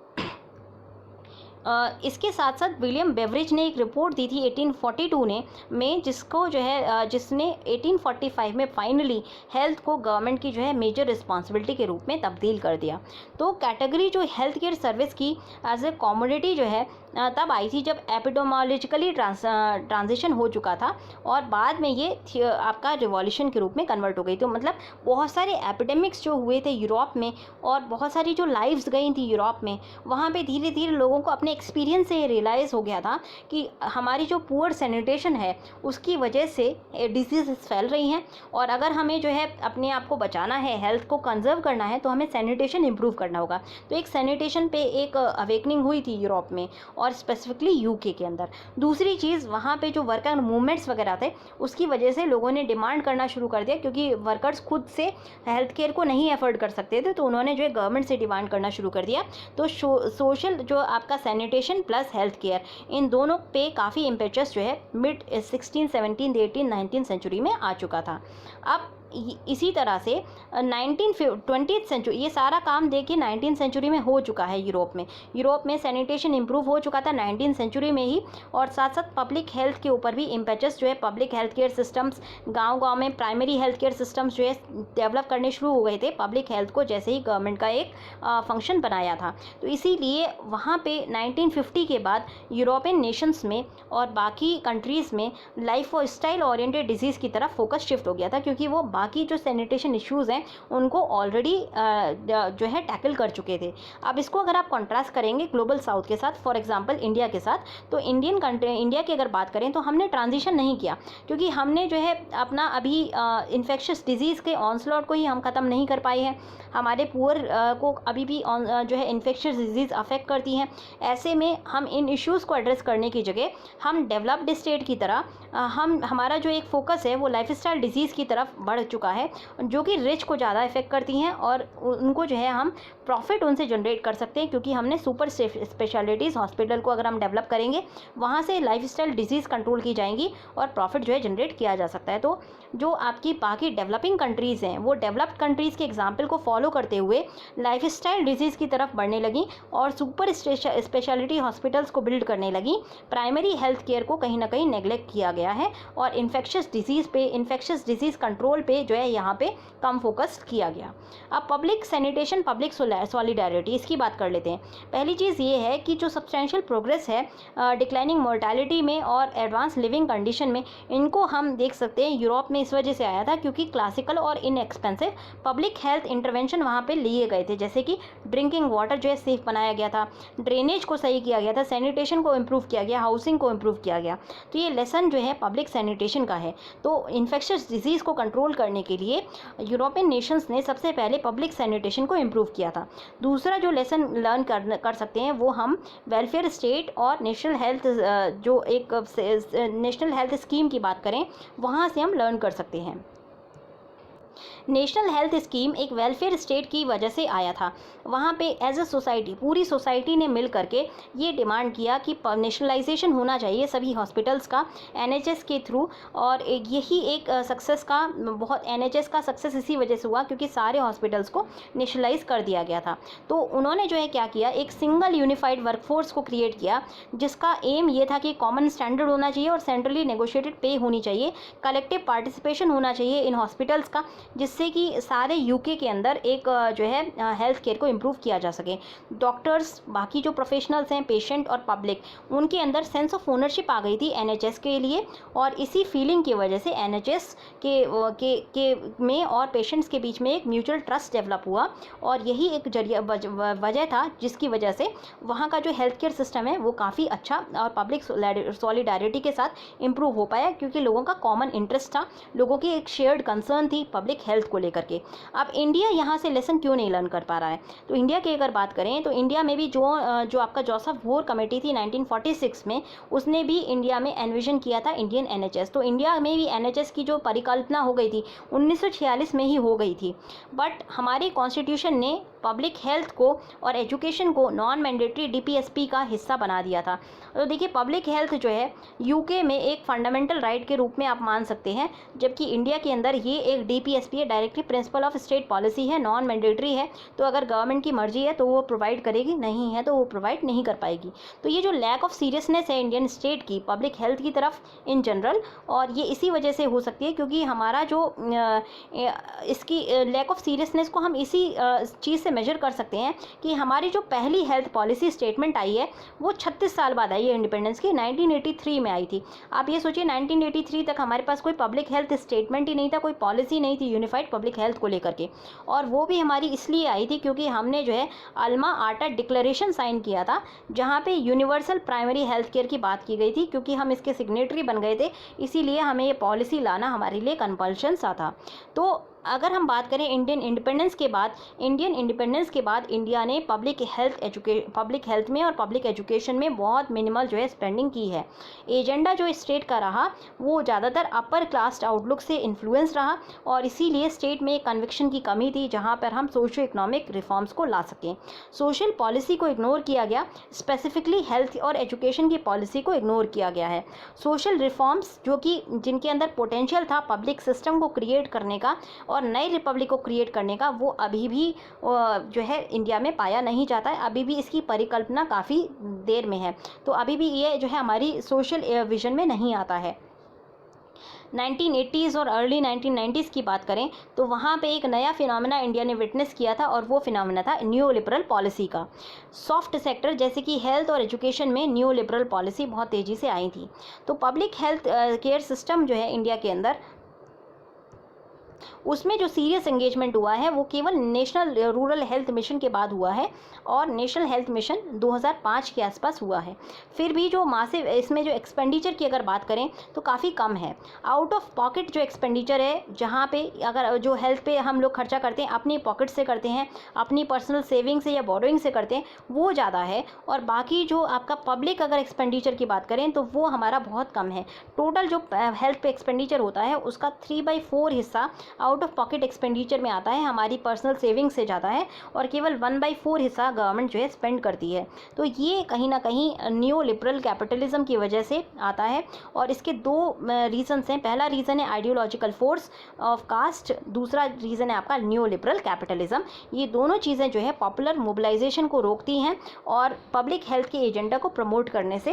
इसके साथ साथ विलियम बेवरेज ने एक रिपोर्ट दी थी 1842 में जिसको जो है जिसने 1845 में फाइनली हेल्थ को गवर्नमेंट की जो है मेजर रिस्पॉन्सिबिलिटी के रूप में तब्दील कर दिया। तो कैटेगरी जो हेल्थ केयर सर्विस की एज ए कॉमोडिटी जो है तब आई थी जब एपिडेमोलॉजिकली ट्रांजिशन हो चुका था, और बाद में ये आपका रिवॉल्यूशन के रूप में कन्वर्ट हो गई। तो मतलब बहुत सारे एपिडेमिक्स जो हुए थे यूरोप में, और बहुत सारी जो लाइव्स गई थी यूरोप में, वहाँ पे धीरे धीरे लोगों को अपने एक्सपीरियंस से रियलाइज़ हो गया था कि हमारी जो पुअर सैनिटेशन है उसकी वजह से डिजीज़ फैल रही हैं, और अगर हमें जो है अपने आप को बचाना है, हेल्थ को कंजर्व करना है, तो हमें सैनिटेशन इम्प्रूव करना होगा। तो एक सैनिटेशन पे एक अवेकनिंग हुई थी यूरोप में, और स्पेसिफिकली यूके के अंदर। दूसरी चीज़, वहाँ पे जो वर्कर मूवमेंट्स वगैरह थे उसकी वजह से लोगों ने डिमांड करना शुरू कर दिया, क्योंकि वर्कर्स खुद से हेल्थ केयर को नहीं अफोर्ड कर सकते थे, तो उन्होंने जो है गवर्नमेंट से डिमांड करना शुरू कर दिया। तो सोशल जो आपका सैनिटेशन प्लस हेल्थ केयर, इन दोनों पे काफ़ी इम्पेचस जो है मिड 16, 17, 18, 19 सेंचुरी में आ चुका था। अब इसी तरह से 20th सेंचुरी, ये सारा काम देखिए 19th सेंचुरी में हो चुका है यूरोप में सैनिटेशन इंप्रूव हो चुका था 19th सेंचुरी में ही, और साथ साथ पब्लिक हेल्थ के ऊपर भी इम्पेचस जो है पब्लिक हेल्थ केयर सिस्टम्स, गांव में प्राइमरी हेल्थ केयर सिस्टम्स जो है डेवलप करने शुरू हो गए थे पब्लिक हेल्थ को जैसे ही गवर्नमेंट का एक फंक्शन बनाया था। तो इसीलिए वहाँ पे 1950 के बाद यूरोपियन नेशंस में और बाकी कंट्रीज़ में लाइफ स्टाइल ओरिएंटेड डिजीज़ की तरफ फोकस शिफ्ट हो गया था, क्योंकि वो बाकी जो सैनिटेशन इश्यूज़ हैं उनको ऑलरेडी जो है टैकल कर चुके थे। अब इसको अगर आप कॉन्ट्रास्ट करेंगे ग्लोबल साउथ के साथ, फॉर एग्जांपल इंडिया के साथ, तो इंडिया की अगर बात करें तो हमने ट्रांजिशन नहीं किया, क्योंकि हमने जो है अपना अभी इन्फेक्शस डिजीज़ के ऑनस्लॉट को ही हम ख़त्म नहीं कर पाए हैं। हमारे पुअर को अभी भी जो है इन्फेक्शस डिजीज़ अफेक्ट करती हैं। ऐसे में हम इन इश्यूज़ को एड्रेस करने की जगह हम डेवलप्ड स्टेट की तरह हमारा जो एक फोकस है वो लाइफस्टाइल डिजीज़ की तरफ बढ़ चुका है, जो कि रिच को ज़्यादा इफेक्ट करती हैं और उनको जो है हम प्रॉफिट उनसे जनरेट कर सकते हैं, क्योंकि हमने सुपर स्पेशलिटीज़ हॉस्पिटल को अगर हम डेवलप करेंगे, वहाँ से लाइफस्टाइल डिजीज़ कंट्रोल की जाएंगी और प्रॉफिट जो है जनरेट किया जा सकता है। तो जो आपकी बाकी डेवलपिंग कंट्रीज़ हैं, वो डेवलप्ड कंट्रीज़ के एग्जाम्पल को फॉलो करते हुए लाइफस्टाइल डिजीज़ की तरफ बढ़ने लगी और सुपर स्पेशलिटी हॉस्पिटल्स को बिल्ड करने लगी। प्राइमरी हेल्थ केयर को कहीं ना कहीं नेग्लेक्ट किया गया है और इन्फेक्शियस डिजीज़ कंट्रोल पे जो है यहाँ पे कम फोकस किया गया। अब पब्लिक सैनिटेशन, पब्लिक सॉलिडारिटी, इसकी बात कर लेते हैं। पहली चीज़ ये है कि जो सब्सटेंशियल प्रोग्रेस है डिक्लाइनिंग मोर्टेलिटी में और एडवांस लिविंग कंडीशन में, इनको हम देख सकते हैं यूरोप में इस वजह से आया था क्योंकि क्लासिकल और इनएक्सपेंसिव पब्लिक हेल्थ इंटरवेंशन वहाँ पे लिए गए थे, जैसे कि ड्रिंकिंग वाटर जो है सेफ बनाया गया था, ड्रेनेज को सही किया गया था, सैनिटेशन को इम्प्रूव किया गया, हाउसिंग को इम्प्रूव किया गया। तो ये लेसन जो है पब्लिक सैनिटेशन का है। तो इन्फेक्शियस डिजीज़ को कंट्रोल करने के लिए यूरोपियन नेशंस ने सबसे पहले पब्लिक सैनिटेशन को इम्प्रूव किया था। दूसरा जो लेसन लर्न कर सकते हैं वो हम वेलफेयर स्टेट और नेशनल हेल्थ जो एक नेशनल हेल्थ स्कीम की बात करें, वहाँ से हम लर्न कर सकते हैं। नेशनल हेल्थ स्कीम एक वेलफेयर स्टेट की वजह से आया था। वहाँ पे एज अ सोसाइटी, पूरी सोसाइटी ने मिल करके ये डिमांड किया कि नेशनलाइजेशन होना चाहिए सभी हॉस्पिटल्स का एनएचएस के थ्रू, और यही एक सक्सेस का बहुत एनएचएस का सक्सेस इसी वजह से हुआ क्योंकि सारे हॉस्पिटल्स को नेशनलाइज कर दिया गया था। तो उन्होंने जो है क्या किया, एक सिंगल यूनिफाइड वर्कफोर्स को क्रिएट किया जिसका एम ये था कि कॉमन स्टैंडर्ड होना चाहिए और सेंट्रली नेगोशिएटेड पे होनी चाहिए, कलेक्टिव पार्टिसिपेशन होना चाहिए इन हॉस्पिटल्स का, जिससे कि सारे यूके के अंदर एक जो है हेल्थ केयर को इम्प्रूव किया जा सके। डॉक्टर्स, बाकी जो प्रोफेशनल्स हैं, पेशेंट और पब्लिक, उनके अंदर सेंस ऑफ ओनरशिप आ गई थी एनएचएस के लिए, और इसी फीलिंग की वजह से एनएचएस के में और पेशेंट्स के बीच में एक म्यूचुअल ट्रस्ट डेवलप हुआ, और यही एक वजह था जिसकी वजह से वहाँ का जो हेल्थ केयर सिस्टम है वो काफ़ी अच्छा और पब्लिक सॉलिडारिटी के साथ इम्प्रूव हो पाया, क्योंकि लोगों का कॉमन इंटरेस्ट था, लोगों की एक शेयर्ड कंसर्न थी पब्लिक हेल्थ को लेकर के। अब इंडिया यहाँ से लेसन क्यों नहीं लर्न कर पा रहा है, तो इंडिया की अगर बात करें तो इंडिया में भी जो आपका जोसेफ वोर कमेटी थी 1946 में, उसने भी इंडिया में एनविजन किया था इंडियन एनएचएस। तो इंडिया में भी एनएचएस की जो परिकल्पना हो गई थी 1946 में ही हो गई थी, बट हमारे कॉन्स्टिट्यूशन ने पब्लिक हेल्थ को और एजुकेशन को नॉन मैंडेटरी डीपीएसपी का हिस्सा बना दिया था। तो देखिए, पब्लिक हेल्थ जो है यूके में एक फंडामेंटल राइट के रूप में आप मान सकते हैं, जबकि इंडिया के अंदर ये एक डीपीएसपी है, directly principle of state policy है, नॉन मैंडेटरी है। तो अगर गवर्नमेंट की मर्जी है तो वो प्रोवाइड करेगी, नहीं है तो वो प्रोवाइड नहीं कर पाएगी। तो ये जो लैक ऑफ सीरियसनेस है इंडियन स्टेट की पब्लिक हेल्थ की तरफ इन जनरल, और ये इसी वजह से हो सकती है क्योंकि हमारा जो इसकी लैक ऑफ सीरियसनेस को हम इसी चीज़ से मेजर कर सकते हैं कि हमारी जो पहली हेल्थ पॉलिसी स्टेटमेंट आई है वो 36 साल बाद आई है इंडिपेंडेंस की, 1983 में आई थी। आप ये सोचिए 1983 तक हमारे पास कोई पब्लिक हेल्थ स्टेटमेंट ही नहीं था, कोई पॉलिसी नहीं थी यूनिफाइड पब्लिक हेल्थ को लेकर के, और वो भी हमारी इसलिए आई थी क्योंकि हमने जो है अल्मा आटा डिक्लेरेशन साइन किया था, जहाँ पे यूनिवर्सल प्राइमरी हेल्थ केयर की बात की गई थी। क्योंकि हम इसके सिग्नेटरी बन गए थे, इसीलिए हमें ये पॉलिसी लाना हमारे लिए कंपल्शन सा था। तो अगर हम बात करें इंडियन इंडिपेंडेंस के बाद इंडिया ने पब्लिक हेल्थ में और पब्लिक एजुकेशन में बहुत मिनिमल जो है स्पेंडिंग की है। एजेंडा जो स्टेट का रहा वो ज़्यादातर अपर क्लास आउटलुक से इन्फ्लुएंस रहा, और इसीलिए स्टेट में एक कन्विक्शन की कमी थी जहाँ पर हम सोशो इकोनॉमिक रिफॉर्म्स को ला सकें। सोशल पॉलिसी को इग्नोर किया गया, स्पेसिफिकली हेल्थ और एजुकेशन की पॉलिसी को इग्नोर किया गया है। सोशल रिफॉर्म्स जो कि जिनके अंदर पोटेंशियल था पब्लिक सिस्टम को क्रिएट करने का और नई रिपब्लिक को क्रिएट करने का, वो अभी भी जो है इंडिया में पाया नहीं जाता है। अभी भी इसकी परिकल्पना काफ़ी देर में है, तो अभी भी ये जो है हमारी सोशल विजन में नहीं आता है। 1980s और अर्ली 1990s की बात करें तो वहाँ पे एक नया फिनोमेना इंडिया ने विटनेस किया था, और वो फिनोमेना था न्यू लिबरल पॉलिसी का। सॉफ्ट सेक्टर जैसे कि हेल्थ और एजुकेशन में न्यू लिबरल पॉलिसी बहुत तेज़ी से आई थी। तो पब्लिक हेल्थ केयर सिस्टम जो है इंडिया के अंदर, उसमें जो सीरियस एंगेजमेंट हुआ है वो केवल नेशनल रूरल हेल्थ मिशन के बाद हुआ है, और नेशनल हेल्थ मिशन 2005 के आसपास हुआ है। फिर भी जो मासिव इसमें जो एक्सपेंडिचर की अगर बात करें तो काफ़ी कम है। आउट ऑफ पॉकेट जो एक्सपेंडिचर है, जहाँ पे अगर जो हेल्थ पे हम लोग खर्चा करते हैं अपनी पॉकेट से करते हैं, अपनी पर्सनल सेविंग से या बोरोइंग से करते हैं, वो ज़्यादा है। और बाकी जो आपका पब्लिक अगर एक्सपेंडिचर की बात करें तो वो हमारा बहुत कम है। टोटल जो हेल्थ पे एक्सपेंडिचर होता है उसका 3/4 हिस्सा आउट ऑफ पॉकेट एक्सपेंडिचर में आता है, हमारी पर्सनल सेविंग्स से जाता है और केवल 1/4 हिस्सा गवर्नमेंट जो है स्पेंड करती है। तो ये कहीं ना कहीं न्यू लिबरल कैपिटलिज्म की वजह से आता है और इसके दो रीजंस हैं। पहला रीज़न है आइडियोलॉजिकल फोर्स ऑफ कास्ट, दूसरा रीज़न है आपका न्यू लिबरल कैपिटलिज्म। ये दोनों चीज़ें जो है पॉपुलर मोबिलाइजेशन को रोकती हैं और पब्लिक हेल्थ के एजेंडा को प्रमोट करने से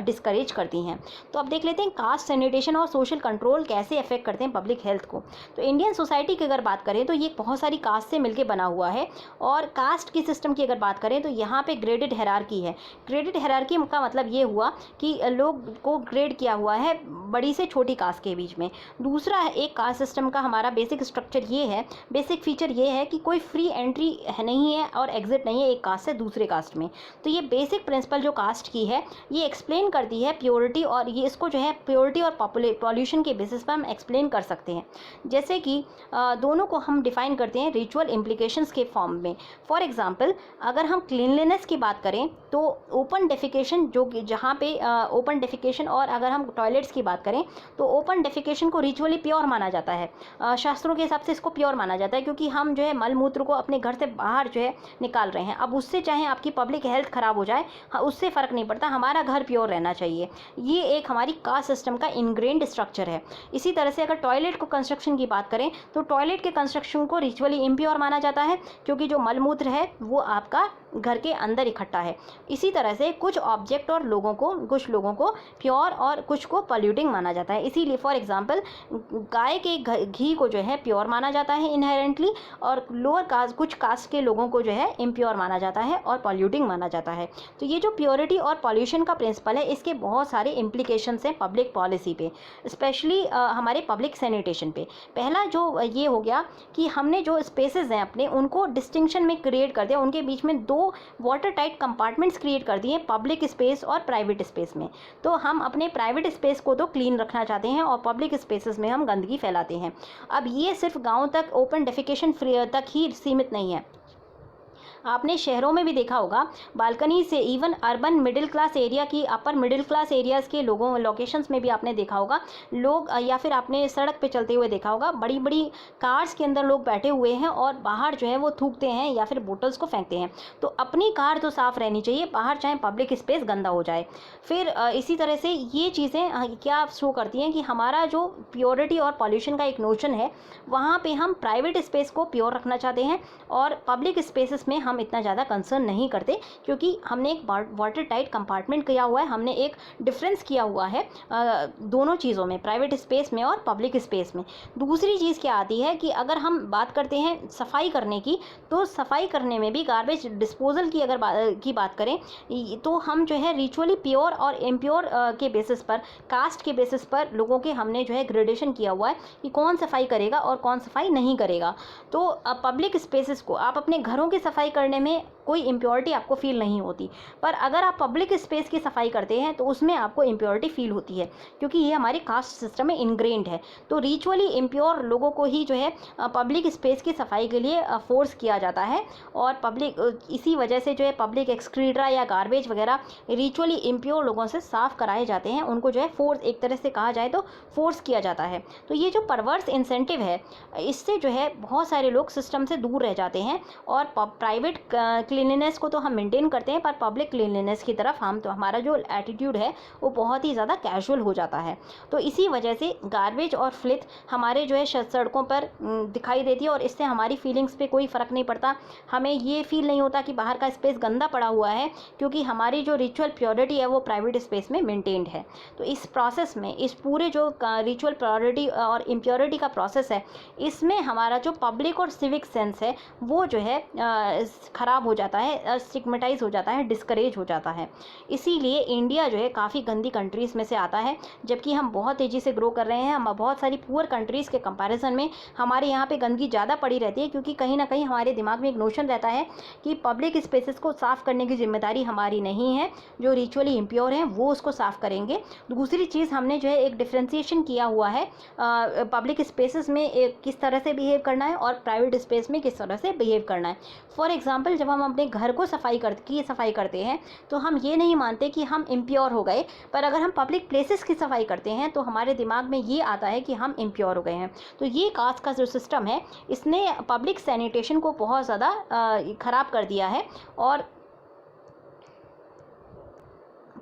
डिस्करेज करती हैं। तो अब देख लेते हैं कास्ट सैनिटेशन और सोशल कंट्रोल कैसे अफेक्ट करते हैं पब्लिक हेल्थ को। तो इंडियन सोसाइटी की अगर बात करें तो ये बहुत सारी कास्ट से मिलकर बना हुआ है और कास्ट की सिस्टम की अगर बात करें तो यहाँ पे ग्रेडेड हायरार्की है। ग्रेडेड हायरार्की का मतलब ये हुआ कि लोग को ग्रेड किया हुआ है बड़ी से छोटी कास्ट के बीच में। दूसरा है एक कास्ट सिस्टम का हमारा बेसिक स्ट्रक्चर ये है, बेसिक फीचर ये है कि कोई फ्री एंट्री नहीं है और एग्जिट नहीं है एक कास्ट से दूसरे कास्ट में। तो ये बेसिक प्रिंसिपल जो कास्ट की है ये एक्सप्लेन करती है प्योरिटी, और ये इसको जो है प्योरिटी और पॉल्यूशन के बेसिस पर हम एक्सप्लेन कर सकते हैं। जैसे कि दोनों को हम डिफाइन करते हैं रिचुअल इम्प्लीकेशंस के फॉर्म में। फॉर एग्जांपल अगर हम क्लीनलीनेस की बात करें तो ओपन डेफिकेशन जो कि जहाँ पे ओपन डेफिकेशन, और अगर हम टॉयलेट्स की बात करें तो ओपन डेफिकेशन को रिचुअली प्योर माना जाता है। शास्त्रों के हिसाब से इसको प्योर माना जाता है क्योंकि हम जो है मल मूत्र को अपने घर से बाहर जो है निकाल रहे हैं। अब उससे चाहे आपकी पब्लिक हेल्थ खराब हो जाए, उससे फ़र्क नहीं पड़ता, हमारा घर प्योर रहना चाहिए। ये एक हमारी कास्ट सिस्टम का इनग्रेन्ड स्ट्रक्चर है। इसी तरह से अगर टॉयलेट को कंस्ट्रक्शन की बात करें तो टॉयलेट के कंस्ट्रक्शन को रिचुअली इम्प्योर माना जाता है क्योंकि जो मल मूत्र है वो आपका घर के अंदर इकट्ठा है। इसी तरह से कुछ ऑब्जेक्ट और कुछ लोगों को प्योर और कुछ को पॉल्यूटिंग माना जाता है। इसीलिए फॉर एग्जांपल गाय के घी को जो है प्योर माना जाता है इनहेरेंटली, और लोअर कास्ट कुछ कास्ट के लोगों को जो है इम्प्योर माना जाता है और पॉल्यूटिंग माना जाता है। तो ये जो प्योरिटी और पॉल्यूशन का प्रिंसिपल है इसके बहुत सारे इम्प्लीकेशंस हैं पब्लिक पॉलिसी पे, स्पेशली हमारे पब्लिक सैनिटेशन पे। पहला जो ये हो गया कि हमने जो स्पेसेस हैं अपने उनको डिस्टिंक्शन में क्रिएट कर दिया, उनके बीच में दो वाटर टाइट कंपार्टमेंट्स क्रिएट कर दिए पब्लिक स्पेस और प्राइवेट स्पेस में। तो हम अपने प्राइवेट स्पेस को तो क्लीन रखना चाहते हैं और पब्लिक स्पेसेस में हम गंदगी फैलाते हैं। अब ये सिर्फ गांव तक ओपन डेफिकेशन फ्री तक ही सीमित नहीं है, आपने शहरों में भी देखा होगा बालकनी से even urban middle class area की अपर मिडिल क्लास एरियाज़ के लोगों लोकेशंस में भी आपने देखा होगा लोग, या फिर आपने सड़क पे चलते हुए देखा होगा बड़ी बड़ी कार्स के अंदर लोग बैठे हुए हैं और बाहर जो है वो थूकते हैं या फिर बोटल्स को फेंकते हैं। तो अपनी कार तो साफ़ रहनी चाहिए, बाहर चाहे पब्लिक स्पेस गंदा हो जाए। फिर इसी तरह से ये चीज़ें क्या शो करती हैं कि हमारा जो प्योरिटी और पॉल्यूशन का एक नोशन है वहाँ पर हम प्राइवेट स्पेस को प्योर रखना चाहते हैं और पब्लिक स्पेसेस में हम इतना ज़्यादा कंसर्न नहीं करते क्योंकि हमने एक वाटर टाइट कंपार्टमेंट किया हुआ है, हमने एक डिफरेंस किया हुआ है दोनों चीज़ों में, प्राइवेट स्पेस में और पब्लिक स्पेस में। दूसरी चीज़ क्या आती है कि अगर हम बात करते हैं सफाई करने की, तो सफाई करने में भी गार्बेज डिस्पोजल की अगर बात करें तो हम जो है रिचुअली प्योर और इम्प्योर के बेसिस पर, कास्ट के बेसिस पर लोगों के हमने जो है ग्रेडेशन किया हुआ है कि कौन सफाई करेगा और कौन सफाई नहीं करेगा। तो पब्लिक स्पेसेस को आप अपने घरों की सफाई करने में कोई इम्प्योरिटी आपको फील नहीं होती, पर अगर आप पब्लिक स्पेस की सफाई करते हैं तो उसमें आपको इम्प्योरिटी फील होती है क्योंकि ये हमारे कास्ट सिस्टम में इनग्रेन्ड है। तो रिचुअली इम्प्योर लोगों को ही जो है पब्लिक स्पेस की सफाई के लिए फोर्स किया जाता है और इसी वजह से जो है पब्लिक एक्सक्रीटा या गार्बेज वगैरह रिचुअली इम्प्योर लोगों से साफ कराए जाते हैं, उनको जो है फोर्स, एक तरह से कहा जाए तो फोर्स किया जाता है। तो ये जो परवर्स इंसेंटिव है इससे जो है बहुत सारे लोग सिस्टम से दूर रह जाते हैं और प्राइवेट क्लीनलीनेस को तो हम मेंटेन करते हैं पर पब्लिक क्लीनलीनेस की तरफ हमारा जो एटीट्यूड है वो बहुत ही ज़्यादा कैजुअल हो जाता है। तो इसी वजह से गार्बेज और फ्लिथ हमारे जो है सड़कों पर दिखाई देती है और इससे हमारी फीलिंग्स पे कोई फ़र्क नहीं पड़ता। हमें ये फील नहीं होता कि बाहर का स्पेस गंदा पड़ा हुआ है क्योंकि हमारी जो रिचुअल प्योरिटी है वो प्राइवेट स्पेस में मेंटेन्ड है। तो इस प्रोसेस में, इस पूरे जो रिचुअल प्योरिटी और इम्प्योरिटी का प्रोसेस है, इसमें हमारा जो पब्लिक और सिविक सेंस है वो जो है ख़राब हो जाता है, स्टिग्मेटाइज हो जाता है, डिस्करेज हो जाता है। इसीलिए इंडिया जो है काफ़ी गंदी कंट्रीज़ में से आता है, जबकि हम बहुत तेज़ी से ग्रो कर रहे हैं। हम बहुत सारी पुअर कंट्रीज़ के कंपैरिजन में हमारे यहाँ पे गंदगी ज़्यादा पड़ी रहती है क्योंकि कहीं ना कहीं हमारे दिमाग में एक नोशन रहता है कि पब्लिक स्पेसेस को साफ़ करने की जिम्मेदारी हमारी नहीं है, जो रिचुअली इम्प्योर हैं वो उसको साफ़ करेंगे। दूसरी चीज़, हमने जो है एक डिफ्रेंसिएशन किया हुआ है पब्लिक स्पेसेस में किस तरह से बिहेव करना है और प्राइवेट स्पेस में किस तरह से बिहेव करना है। फॉर एग्जाम्पल एग्जांपल, जब हम अपने घर को सफाई करते हैं तो हम ये नहीं मानते कि हम इम्प्योर हो गए, पर अगर हम पब्लिक प्लेसेस की सफाई करते हैं तो हमारे दिमाग में ये आता है कि हम इम्प्योर हो गए हैं। तो ये कास्ट का जो सिस्टम है, इसने पब्लिक सैनिटेशन को बहुत ज़्यादा ख़राब कर दिया है और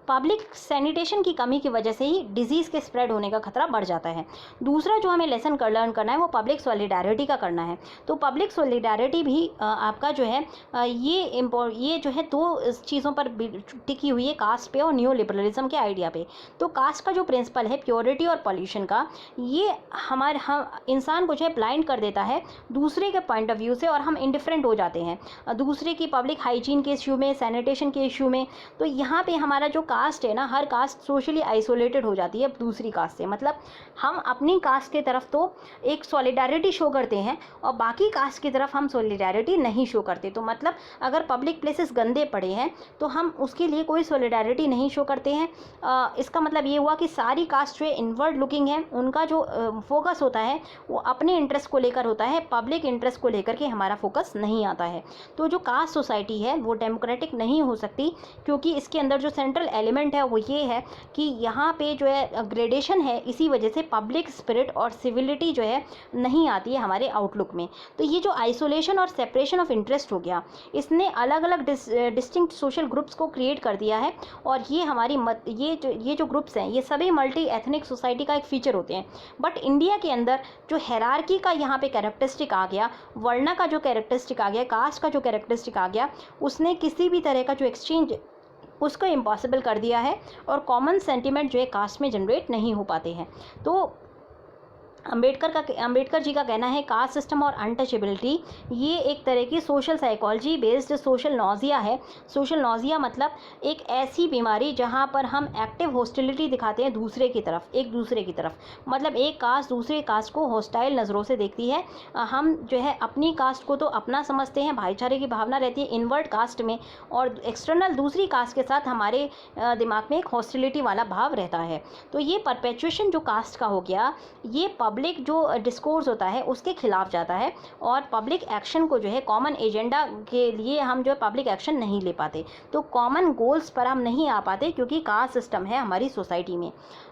पब्लिक सैनिटेशन की कमी की वजह से ही डिजीज़ के स्प्रेड होने का खतरा बढ़ जाता है। दूसरा जो हमें लेसन लर्न करना है वो पब्लिक सॉलिडारिटी का करना है। तो पब्लिक सॉलिडारिटी भी आपका जो है ये जो है दो चीज़ों पर टिकी हुई है, कास्ट पे और न्यू लिबरलिज्म के आइडिया पे। तो कास्ट का जो प्रिंसिपल है प्योरिटी और पॉल्यूशन का, ये हम इंसान को जो है ब्लाइंड कर देता है दूसरे के पॉइंट ऑफ व्यू से, और हम इंडिफरेंट हो जाते हैं दूसरे की पब्लिक हाइजीन के इशू में, सैनिटेशन के इशू में। तो यहाँ पे हमारा जो कास्ट है ना, हर कास्ट सोशली आइसोलेटेड हो जाती है दूसरी कास्ट से। मतलब हम अपनी कास्ट की तरफ तो एक सॉलिडारिटी शो करते हैं और बाकी कास्ट की तरफ हम सॉलिडारिटी नहीं शो करते। तो मतलब अगर पब्लिक प्लेसेस गंदे पड़े हैं तो हम उसके लिए कोई सॉलिडारिटी नहीं शो करते हैं। इसका मतलब ये हुआ कि सारी कास्ट जो है इनवर्ड लुकिंग है, उनका जो फोकस होता है वो अपने इंटरेस्ट को लेकर होता है, पब्लिक इंटरेस्ट को लेकर के हमारा फोकस नहीं आता है। तो जो कास्ट सोसाइटी है वो डेमोक्रेटिक नहीं हो सकती, क्योंकि इसके अंदर जो सेंट्रल एलिमेंट है वो ये है कि यहाँ पे जो है ग्रेडेशन है, इसी वजह से पब्लिक स्पिरिट और सिविलिटी जो है नहीं आती है हमारे आउटलुक में। तो ये जो आइसोलेशन और सेपरेशन ऑफ इंटरेस्ट हो गया, इसने अलग अलग डिस्टिंक्ट सोशल ग्रुप्स को क्रिएट कर दिया है। और ये हमारी ये जो ग्रुप्स हैं ये सभी मल्टी एथनिक सोसाइटी का एक फीचर होते हैं। बट इंडिया के अंदर जो हेरार्की का यहाँ पे कैरेक्टरिस्टिक आ गया, वर्णा का जो कैरेक्टरिस्टिक आ गया, कास्ट का जो कैरेक्टरिस्टिक आ गया, उसने किसी भी तरह का जो एक्सचेंज उसको इम्पॉसिबल कर दिया है और कॉमन सेंटिमेंट जो है कास्ट में जनरेट नहीं हो पाते हैं। तो अंबेडकर जी का कहना है कास्ट सिस्टम और अनटचेबिलिटी ये एक तरह की social psychology based social nausea है। सोशल नॉजिया मतलब एक ऐसी बीमारी जहां पर हम एक्टिव हॉस्टिलिटी दिखाते हैं एक दूसरे की तरफ। मतलब एक कास्ट दूसरे कास्ट को हॉस्टाइल नज़रों से देखती है। हम जो है अपनी कास्ट को तो अपना समझते हैं, भाईचारे की भावना रहती है इनवर्ड कास्ट में, और एक्सटर्नल दूसरी कास्ट के साथ हमारे दिमाग में एक हॉस्टिलिटी वाला भाव रहता है। तो ये परपेचुएशन जो कास्ट का हो गया, ये पब्लिक जो डिस्कोर्स होता है उसके खिलाफ जाता है, और पब्लिक एक्शन को जो है कॉमन एजेंडा के लिए हम जो है पब्लिक एक्शन नहीं ले पाते। तो कॉमन गोल्स पर हम नहीं आ पाते क्योंकि कास्ट सिस्टम है हमारी सोसाइटी में।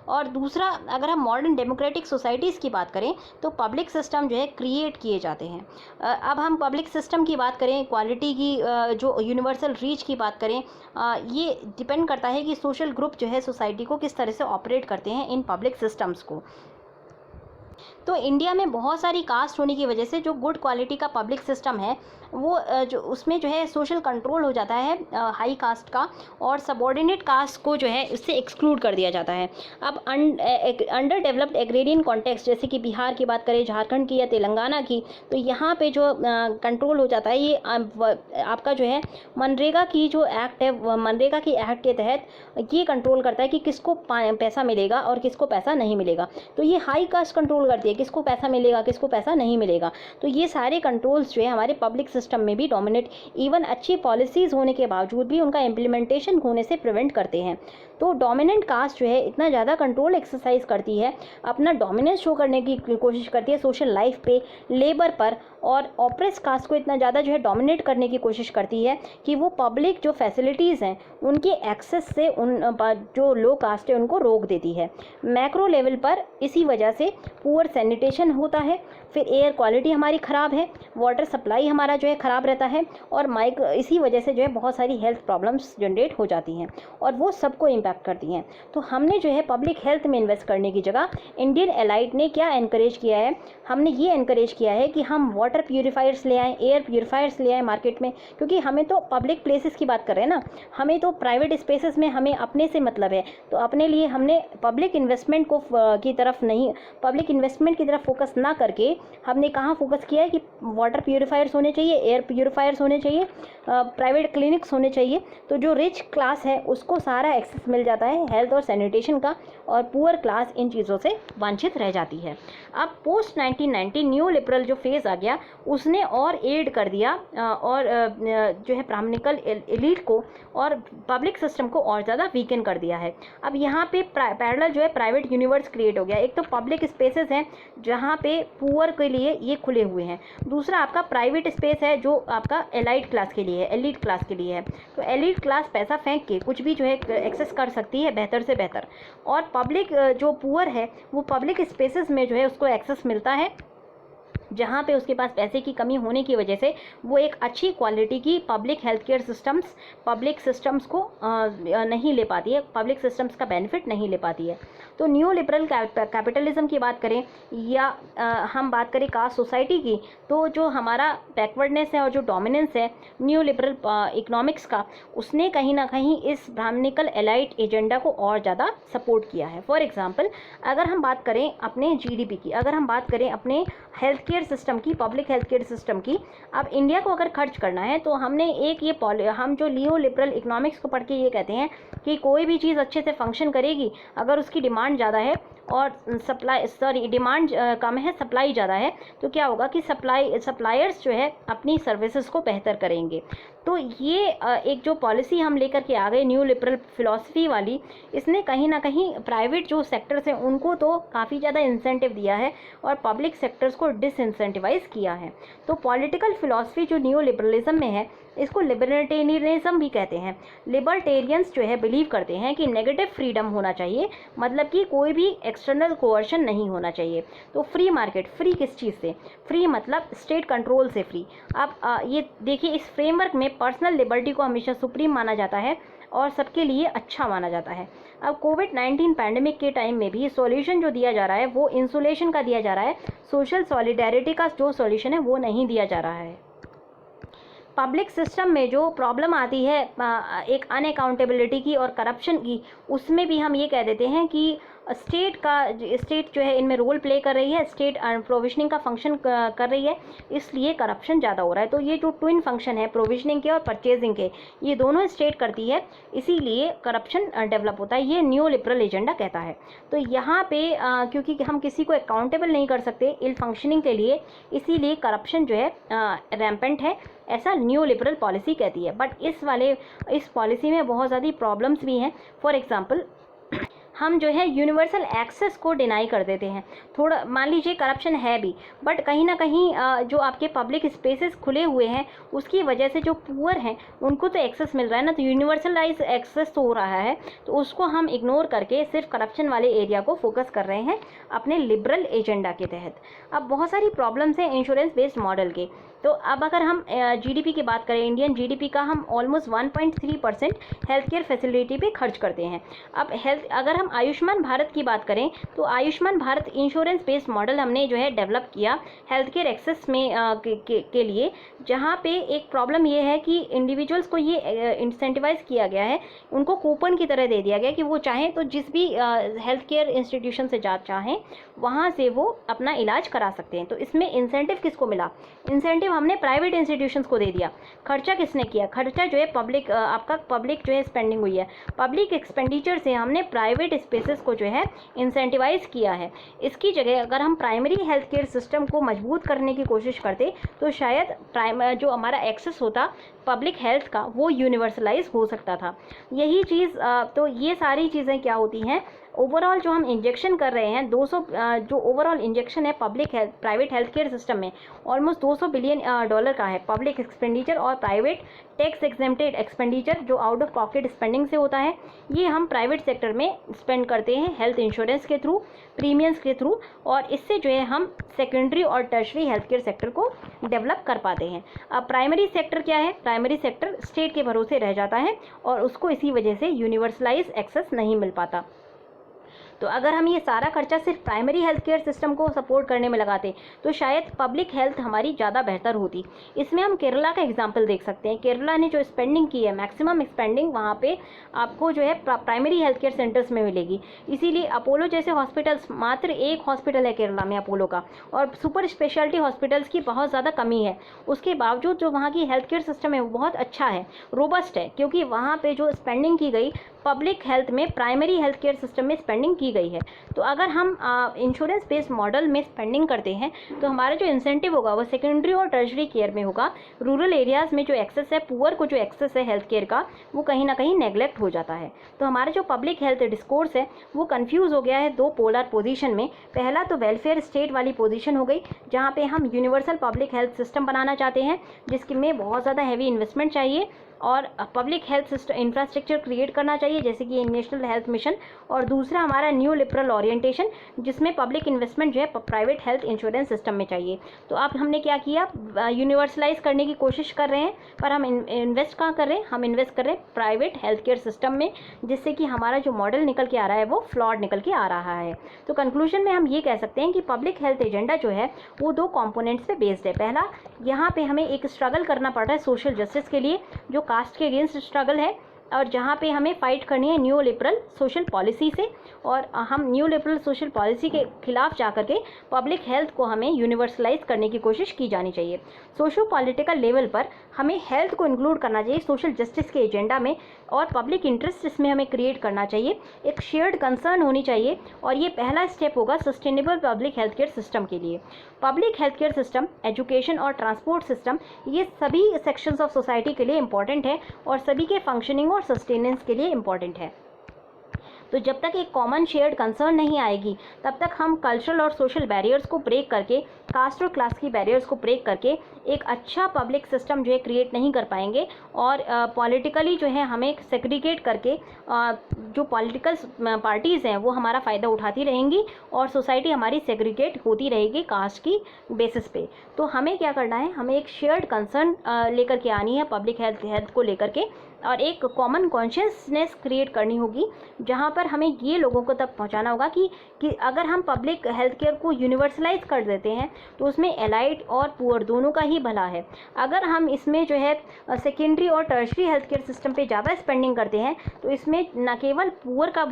और दूसरा, अगर हम मॉडर्न डेमोक्रेटिक सोसाइटीज़ की बात करें तो पब्लिक सिस्टम जो है क्रिएट किए जाते हैं। अब हम पब्लिक सिस्टम की बात करें, क्वालिटी की जो यूनिवर्सल रीच की बात करें, ये डिपेंड करता है कि सोशल ग्रुप जो है सोसाइटी को किस तरह से ऑपरेट करते हैं इन पब्लिक सिस्टम्स को। तो इंडिया में बहुत सारी कास्ट होने की वजह से जो गुड क्वालिटी का पब्लिक सिस्टम है वो जो उसमें जो है सोशल कंट्रोल हो जाता है हाई कास्ट का, और सबऑर्डिनेट कास्ट को जो है इससे एक्सक्लूड कर दिया जाता है। अब अंडर डेवलप्ड एग्रेरियन कॉन्टेक्स्ट जैसे कि बिहार की बात करें, झारखंड की या तेलंगाना की, तो यहाँ पे जो कंट्रोल हो जाता है ये आपका जो है मनरेगा की जो एक्ट है, मनरेगा की एक्ट के तहत ये कंट्रोल करता है कि किसको पैसा मिलेगा और किसको पैसा नहीं मिलेगा। तो ये हाई कास्ट कंट्रोल करती है किसको पैसा मिलेगा किसको पैसा नहीं मिलेगा। तो ये सारे कंट्रोल्स जो है हमारे पब्लिक सिस्टम में भी डोमिनेट, इवन अच्छी पॉलिसीज़ होने के बावजूद भी उनका इम्प्लीमेंटेशन होने से प्रिवेंट करते हैं। तो डोमिनेंट कास्ट जो है इतना ज़्यादा कंट्रोल एक्सरसाइज करती है, अपना डोमिनेंस शो करने की कोशिश करती है सोशल लाइफ पे, लेबर पर, और ऑप्रेस कास्ट को इतना ज़्यादा जो है डोमिनेट करने की कोशिश करती है कि वो पब्लिक जो फैसिलिटीज़ हैं उनके एक्सेस से उन जो लो कास्ट है उनको रोक देती है। मैक्रो लेवल पर इसी वजह से पुअर सैनिटेशन होता है, फिर एयर क्वालिटी हमारी ख़राब है, वाटर सप्लाई हमारा जो है ख़राब रहता है, और इसी वजह से जो है बहुत सारी हेल्थ प्रॉब्लम्स जनरेट हो जाती हैं और वो सबको इम्पैक्ट करती हैं। तो हमने जो है पब्लिक हेल्थ में इन्वेस्ट करने की जगह इंडियन एलाइट ने क्या एनकरेज किया है, हमने ये एनकरेज किया है कि हम वाटर प्यूरीफायर्स ले आएँ, एयर प्यूरीफायर्स ले आएँ मार्केट में, क्योंकि हमें तो पब्लिक प्लेसेस की बात कर रहे हैं ना, हमें तो प्राइवेट स्पेसेस में हमें अपने से मतलब है। तो अपने लिए हमने पब्लिक इन्वेस्टमेंट की तरफ फोकस ना करके हमने कहाँ फोकस किया है कि वाटर प्यूरीफायर्स होने चाहिए, एयर प्यूरीफायर्स होने चाहिए, प्राइवेट क्लिनिक्स होने चाहिए। तो जो रिच क्लास है उसको सारा एक्सेस मिल जाता है हेल्थ और सैनिटेशन का, और पुअर क्लास इन चीज़ों से वंचित रह जाती है। अब पोस्ट 1990 न्यू लिबरल जो फेज़ आ गया उसने और एड कर दिया और जो है ब्राह्मणिकल एलीट को और पब्लिक सिस्टम को और ज़्यादा वीकन कर दिया है। अब यहाँ पे पैरेलल जो है प्राइवेट यूनिवर्स क्रिएट हो गया। एक तो पब्लिक स्पेसेस हैं जहाँ पे पुअर के लिए ये खुले हुए हैं। दूसरा आपका प्राइवेट स्पेस है जो आपका एलाइट क्लास के लिए है, एलीट क्लास के लिए है। तो एलीट क्लास पैसा फेंक के कुछ भी जो है एक्सेस कर सकती है बेहतर से बेहतर, और पब्लिक जो पुअर है वो पब्लिक स्पेसेस में जो है उसको एक्सेस मिलता है, जहाँ पे उसके पास पैसे की कमी होने की वजह से वो एक अच्छी क्वालिटी की public health care public systems को नहीं ले पाती है, पब्लिक सिस्टम्स का बेनिफिट नहीं ले पाती है। तो न्यू लिबरल कैपिटलिज्म की बात करें या हम बात करें कास्ट सोसाइटी की, तो जो हमारा बैकवर्डनेस है और जो डोमिनेंस है न्यू लिबरल इकोनॉमिक्स का, उसने कहीं ना कहीं इस ब्राह्मणिकल एलाइट एजेंडा को और ज़्यादा सपोर्ट किया है। फॉर एग्जांपल, अगर हम बात करें अपने जीडीपी की, अगर हम बात करें अपने हेल्थ केयर सिस्टम की, पब्लिक हेल्थ केयर सिस्टम की, अब इंडिया को अगर खर्च करना है तो हमने एक ये हम जो न्यू लिबरल इकोनॉमिक्स को पढ़ के ये कहते हैं कि कोई भी चीज़ अच्छे से फंक्शन करेगी अगर उसकी डिमांड ज़्यादा है और डिमांड कम है, सप्लाई ज़्यादा है, तो क्या होगा कि सप्लायर्स जो है अपनी सर्विसेज को बेहतर करेंगे। तो ये एक जो पॉलिसी हम लेकर के आ गए न्यू लिबरल फिलॉसफी वाली, इसने कहीं ना कहीं प्राइवेट जो सेक्टर्स हैं उनको तो काफ़ी ज़्यादा इंसेंटिव दिया है और पब्लिक सेक्टर्स को डिसइंसेंटिवाइज किया है। तो पॉलिटिकल फिलॉसफी जो न्यू लिबरलिज्म में है इसको लिबर्टेरियनिज्म भी कहते हैं। लिबर्टेरियंस जो है बिलीव करते हैं कि नेगेटिव फ्रीडम होना चाहिए, मतलब कि कोई भी एक्सटर्नल कोअर्शन नहीं होना चाहिए। तो फ्री मार्केट, फ्री किस चीज़ से? फ्री मतलब स्टेट कंट्रोल से फ्री। अब ये देखिए, इस फ्रेमवर्क में पर्सनल लिबर्टी को हमेशा सुप्रीम माना जाता है और सबके लिए अच्छा माना जाता है। अब कोविड-19 पैंडेमिक के टाइम में भी सॉल्यूशन जो दिया जा रहा है वो इंसुलेशन का दिया जा रहा है, सोशल सॉलिडेरिटी का जो सॉल्यूशन है वो नहीं दिया जा रहा है। पब्लिक सिस्टम में जो प्रॉब्लम आती है एक अनअकाउंटेबिलिटी की और करप्शन की, उसमें भी हम ये कह देते हैं कि स्टेट जो है इनमें रोल प्ले कर रही है, स्टेट प्रोविजनिंग का फंक्शन कर रही है, इसलिए करप्शन ज़्यादा हो रहा है। तो ये जो ट्विन फंक्शन है प्रोविजनिंग के और परचेजिंग के, ये दोनों स्टेट करती है, इसीलिए करप्शन डेवलप होता है, ये न्यू लिबरल एजेंडा कहता है। तो यहाँ पे क्योंकि हम किसी को अकाउंटेबल नहीं कर सकते इल फंक्शनिंग के लिए, इसीलिए करप्शन जो है रैम्पेंट है, ऐसा न्यू लिबरल पॉलिसी कहती है। बट इस पॉलिसी में बहुत ज़्यादा प्रॉब्लम्स भी हैं। फॉर एग्जांपल, हम जो है यूनिवर्सल एक्सेस को डिनाई कर देते हैं। थोड़ा मान लीजिए करप्शन है भी, बट कहीं ना कहीं जो आपके पब्लिक स्पेसेस खुले हुए हैं उसकी वजह से जो पुअर हैं उनको तो एक्सेस मिल रहा है ना, तो यूनिवर्सलाइज एक्सेस तो हो रहा है, तो उसको हम इग्नोर करके सिर्फ करप्शन वाले एरिया को फोकस कर रहे हैं अपने लिबरल एजेंडा के तहत। अब बहुत सारी प्रॉब्लम्स हैं इंश्योरेंस बेस्ड मॉडल के। तो अब अगर हम जीडीपी की बात करें, इंडियन जीडीपी का हम ऑलमोस्ट 1.3% हेल्थ केयर फैसिलिटी पे खर्च करते हैं। अब अगर हम आयुष्मान भारत की बात करें तो Ayushman Bharat insurance based model हमने जो है डेवलप किया हेल्थ केयर एक्सेस में के लिए, जहाँ पे एक प्रॉब्लम ये है कि इंडिविजुअल्स को ये इंसेंटिवाइज किया गया है, उनको कूपन की तरह दे दिया गया कि वो चाहें तो जिस भी हेल्थ केयर इंस्टीट्यूशन से चाहें वहाँ से वो अपना इलाज करा सकते हैं। तो इसमें इंसेंटिव किसको मिला? इंसेंटिव हमने प्राइवेट इंस्टीट्यूशंस को दे दिया। खर्चा किसने किया? खर्चा जो है पब्लिक जो है स्पेंडिंग हुई है, पब्लिक एक्सपेंडिचर से हमने प्राइवेट स्पेसेस को जो है इंसेंटिवाइज किया है। इसकी जगह अगर हम प्राइमरी हेल्थ केयर सिस्टम को मजबूत करने की कोशिश करते तो शायद जो हमारा एक्सेस होता पब्लिक हेल्थ का वो यूनिवर्सलाइज हो सकता था। यही चीज़ तो ये सारी चीज़ें क्या होती हैं, ओवरऑल जो हम इंजेक्शन कर रहे हैं 200 जो ओवरऑल इंजेक्शन है प्राइवेट हेल्थ केयर सिस्टम में ऑलमोस्ट $200 बिलियन का है पब्लिक एक्सपेंडिचर और प्राइवेट टैक्स एग्जेम्प्टेड एक्सपेंडिचर जो आउट ऑफ पॉकेट स्पेंडिंग से होता है, ये हम प्राइवेट सेक्टर में स्पेंड करते हैं हेल्थ इंश्योरेंस के थ्रू, प्रीमियम्स के थ्रू, और इससे जो है हम सेकेंडरी और टर्शरी हेल्थ केयर सेक्टर को डेवलप कर पाते हैं। अब प्राइमरी सेक्टर क्या है? प्राइमरी सेक्टर स्टेट के भरोसे रह जाता है और उसको इसी वजह से यूनिवर्सलाइज एक्सेस नहीं मिल पाता। तो अगर हम ये सारा खर्चा सिर्फ प्राइमरी हेल्थ केयर सिस्टम को सपोर्ट करने में लगाते तो शायद पब्लिक हेल्थ हमारी ज़्यादा बेहतर होती। इसमें हम केरला का एग्जांपल देख सकते हैं। केरला ने जो स्पेंडिंग की है, मैक्सिमम स्पेंडिंग वहाँ पे आपको जो है प्राइमरी हेल्थ केयर सेंटर्स में मिलेगी। इसीलिए अपोलो जैसे हॉस्पिटल्स, मात्र एक हॉस्पिटल है केरला में अपोलो का, और सुपर स्पेशलिटी हॉस्पिटल्स की बहुत ज़्यादा कमी है। उसके बावजूद जो वहाँ की हेल्थ केयर सिस्टम है वो बहुत अच्छा है, रोबस्ट है, क्योंकि वहाँ पर जो स्पेंडिंग की गई पब्लिक हेल्थ में, प्राइमरी हेल्थ केयर सिस्टम में स्पेंडिंग की गई है। तो अगर हम इंश्योरेंस बेस्ड मॉडल में स्पेंडिंग करते हैं तो हमारा जो इंसेंटिव होगा वो सेकेंडरी और टर्शरी केयर में होगा। रूरल एरियाज़ में जो एक्सेस है, पुअर को जो एक्सेस है हेल्थ केयर का, वो कहीं ना कहीं नेग्लेक्ट हो जाता है। तो हमारा जो पब्लिक हेल्थ डिस्कोर्स है वो कंफ्यूज हो गया है दो पोलर पोजीशन में। पहला तो वेलफेयर स्टेट वाली पोजीशन हो गई, जहाँ पे हम यूनिवर्सल पब्लिक हेल्थ सिस्टम बनाना चाहते हैं जिसके में बहुत ज़्यादा हैवी इन्वेस्टमेंट चाहिए और public health system infrastructure create करना चाहिए जैसे कि नेशनल हेल्थ मिशन। और दूसरा हमारा न्यू लिबरल ओरिएंटेशन, जिसमें पब्लिक इन्वेस्टमेंट जो है प्राइवेट हेल्थ इंश्योरेंस सिस्टम में चाहिए। तो अब हमने क्या किया, यूनिवर्सलाइज करने की कोशिश कर रहे हैं, पर हम इन्वेस्ट कहाँ कर रहे हैं, हम इन्वेस्ट कर रहे हैं प्राइवेट हेल्थ केयर सिस्टम में, जिससे कि हमारा जो मॉडल निकल के आ रहा है वो फ्लॉड निकल के आ रहा है। तो कंक्लूजन में हम ये कह सकते हैं कि पब्लिक हेल्थ एजेंडा जो है वो दो कॉम्पोनेंट्स पे बेस्ड है। पहला, यहाँ पे हमें एक स्ट्रगल करना पड़ रहा है सोशल जस्टिस के लिए, जो कास्ट के अगेंस्ट स्ट्रगल है, और जहाँ पे हमें फाइट करनी है न्यू लिबरल सोशल पॉलिसी से। और हम न्यू लिबरल सोशल पॉलिसी के खिलाफ जा करके पब्लिक हेल्थ को हमें यूनिवर्सलाइज करने की कोशिश की जानी चाहिए। सोशो पॉलिटिकल लेवल पर हमें हेल्थ को इंक्लूड करना चाहिए सोशल जस्टिस के एजेंडा में, और पब्लिक इंटरेस्ट इसमें हमें क्रिएट करना चाहिए, एक शेयर्ड कंसर्न होनी चाहिए। और ये पहला स्टेप होगा sustainable public health care system के लिए। Public health care system, education और ट्रांसपोर्ट सिस्टम, ये सभी सेक्शंस ऑफ सोसाइटी के लिए इंपॉर्टेंट है और सभी के फंक्शनिंग और सस्टेनेंस के लिए इम्पॉर्टेंट है। तो जब तक एक कॉमन शेयर्ड कंसर्न नहीं आएगी तब तक हम कल्चरल और सोशल बैरियर्स को ब्रेक करके, कास्ट और क्लास की बैरियर्स को ब्रेक करके एक अच्छा पब्लिक सिस्टम जो है क्रिएट नहीं कर पाएंगे। और पॉलिटिकली जो है हमें सेग्रीगेट करके जो पॉलिटिकल पार्टीज़ हैं वो हमारा फ़ायदा उठाती रहेंगी और सोसाइटी हमारी सेग्रीगेट होती रहेगी कास्ट की बेसिस पे। तो हमें क्या करना है, हमें एक शेयर्ड कंसर्न लेकर के आनी है पब्लिक हेल्थ को लेकर के, और एक कॉमन कॉन्शियसनेस क्रिएट करनी होगी, जहाँ पर हमें ये लोगों को तक पहुँचाना होगा कि अगर हम पब्लिक हेल्थ केयर को यूनिवर्सलाइज कर देते हैं तो उसमें एलाइट और पुअर दोनों का ही भला है। अगर हम इसमें जो है सेकेंडरी और टर्शरी हेल्थ केयर सिस्टम पे ज़्यादा स्पेंडिंग करते हैं तो इसमें न केवल पुअर का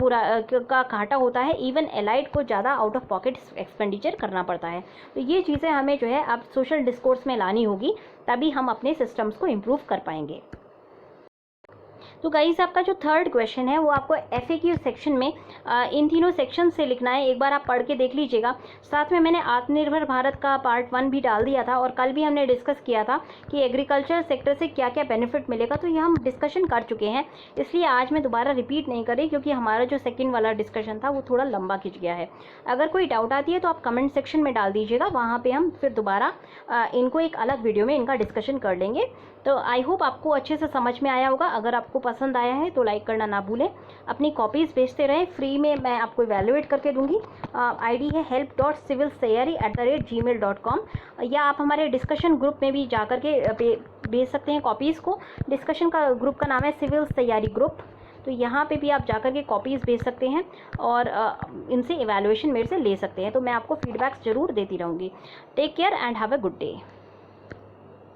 घाटा होता है, इवन एलाइट को ज़्यादा आउट ऑफ पॉकेट एक्सपेंडिचर करना पड़ता है। तो ये चीज़ें हमें जो है अब सोशल डिस्कोर्स में लानी होगी, तभी हम अपने सिस्टम्स को इम्प्रूव कर पाएंगे। तो गाइस, आपका जो थर्ड क्वेश्चन है वो आपको FAQ सेक्शन में इन तीनों सेक्शन से लिखना है। एक बार आप पढ़ के देख लीजिएगा। साथ में मैंने आत्मनिर्भर भारत का पार्ट 1 भी डाल दिया था और कल भी हमने डिस्कस किया था कि एग्रीकल्चर सेक्टर से क्या क्या बेनिफिट मिलेगा, तो ये हम डिस्कशन कर चुके हैं, इसलिए आज मैं दोबारा रिपीट नहीं करी क्योंकि हमारा जो सेकेंड वाला डिस्कशन था वो थोड़ा लंबा खिंच गया है। अगर कोई डाउट आती है तो आप कमेंट सेक्शन में डाल दीजिएगा, वहाँ पर हम फिर दोबारा इनको एक अलग वीडियो में इनका डिस्कशन कर लेंगे। तो आई होप आपको अच्छे से समझ में आया होगा। अगर आपको पसंद आया है तो लाइक करना ना भूलें। अपनी कॉपीज़ भेजते रहें, फ्री में मैं आपको इवैल्यूएट करके दूंगी। ID है help.civilsayyari@gmail.com, या आप हमारे डिस्कशन ग्रुप में भी जा कर के भेज सकते हैं कॉपीज़ को। डिस्कशन का ग्रुप का नाम है सिविल तैयारी ग्रुप, तो यहाँ पे भी आप जा कर के कॉपीज़ भेज सकते हैं और इनसे इवैल्यूएशन मेरे से ले सकते हैं। तो मैं आपको फीडबैक्स ज़रूर देती रहूँगी। Take care and have a good day.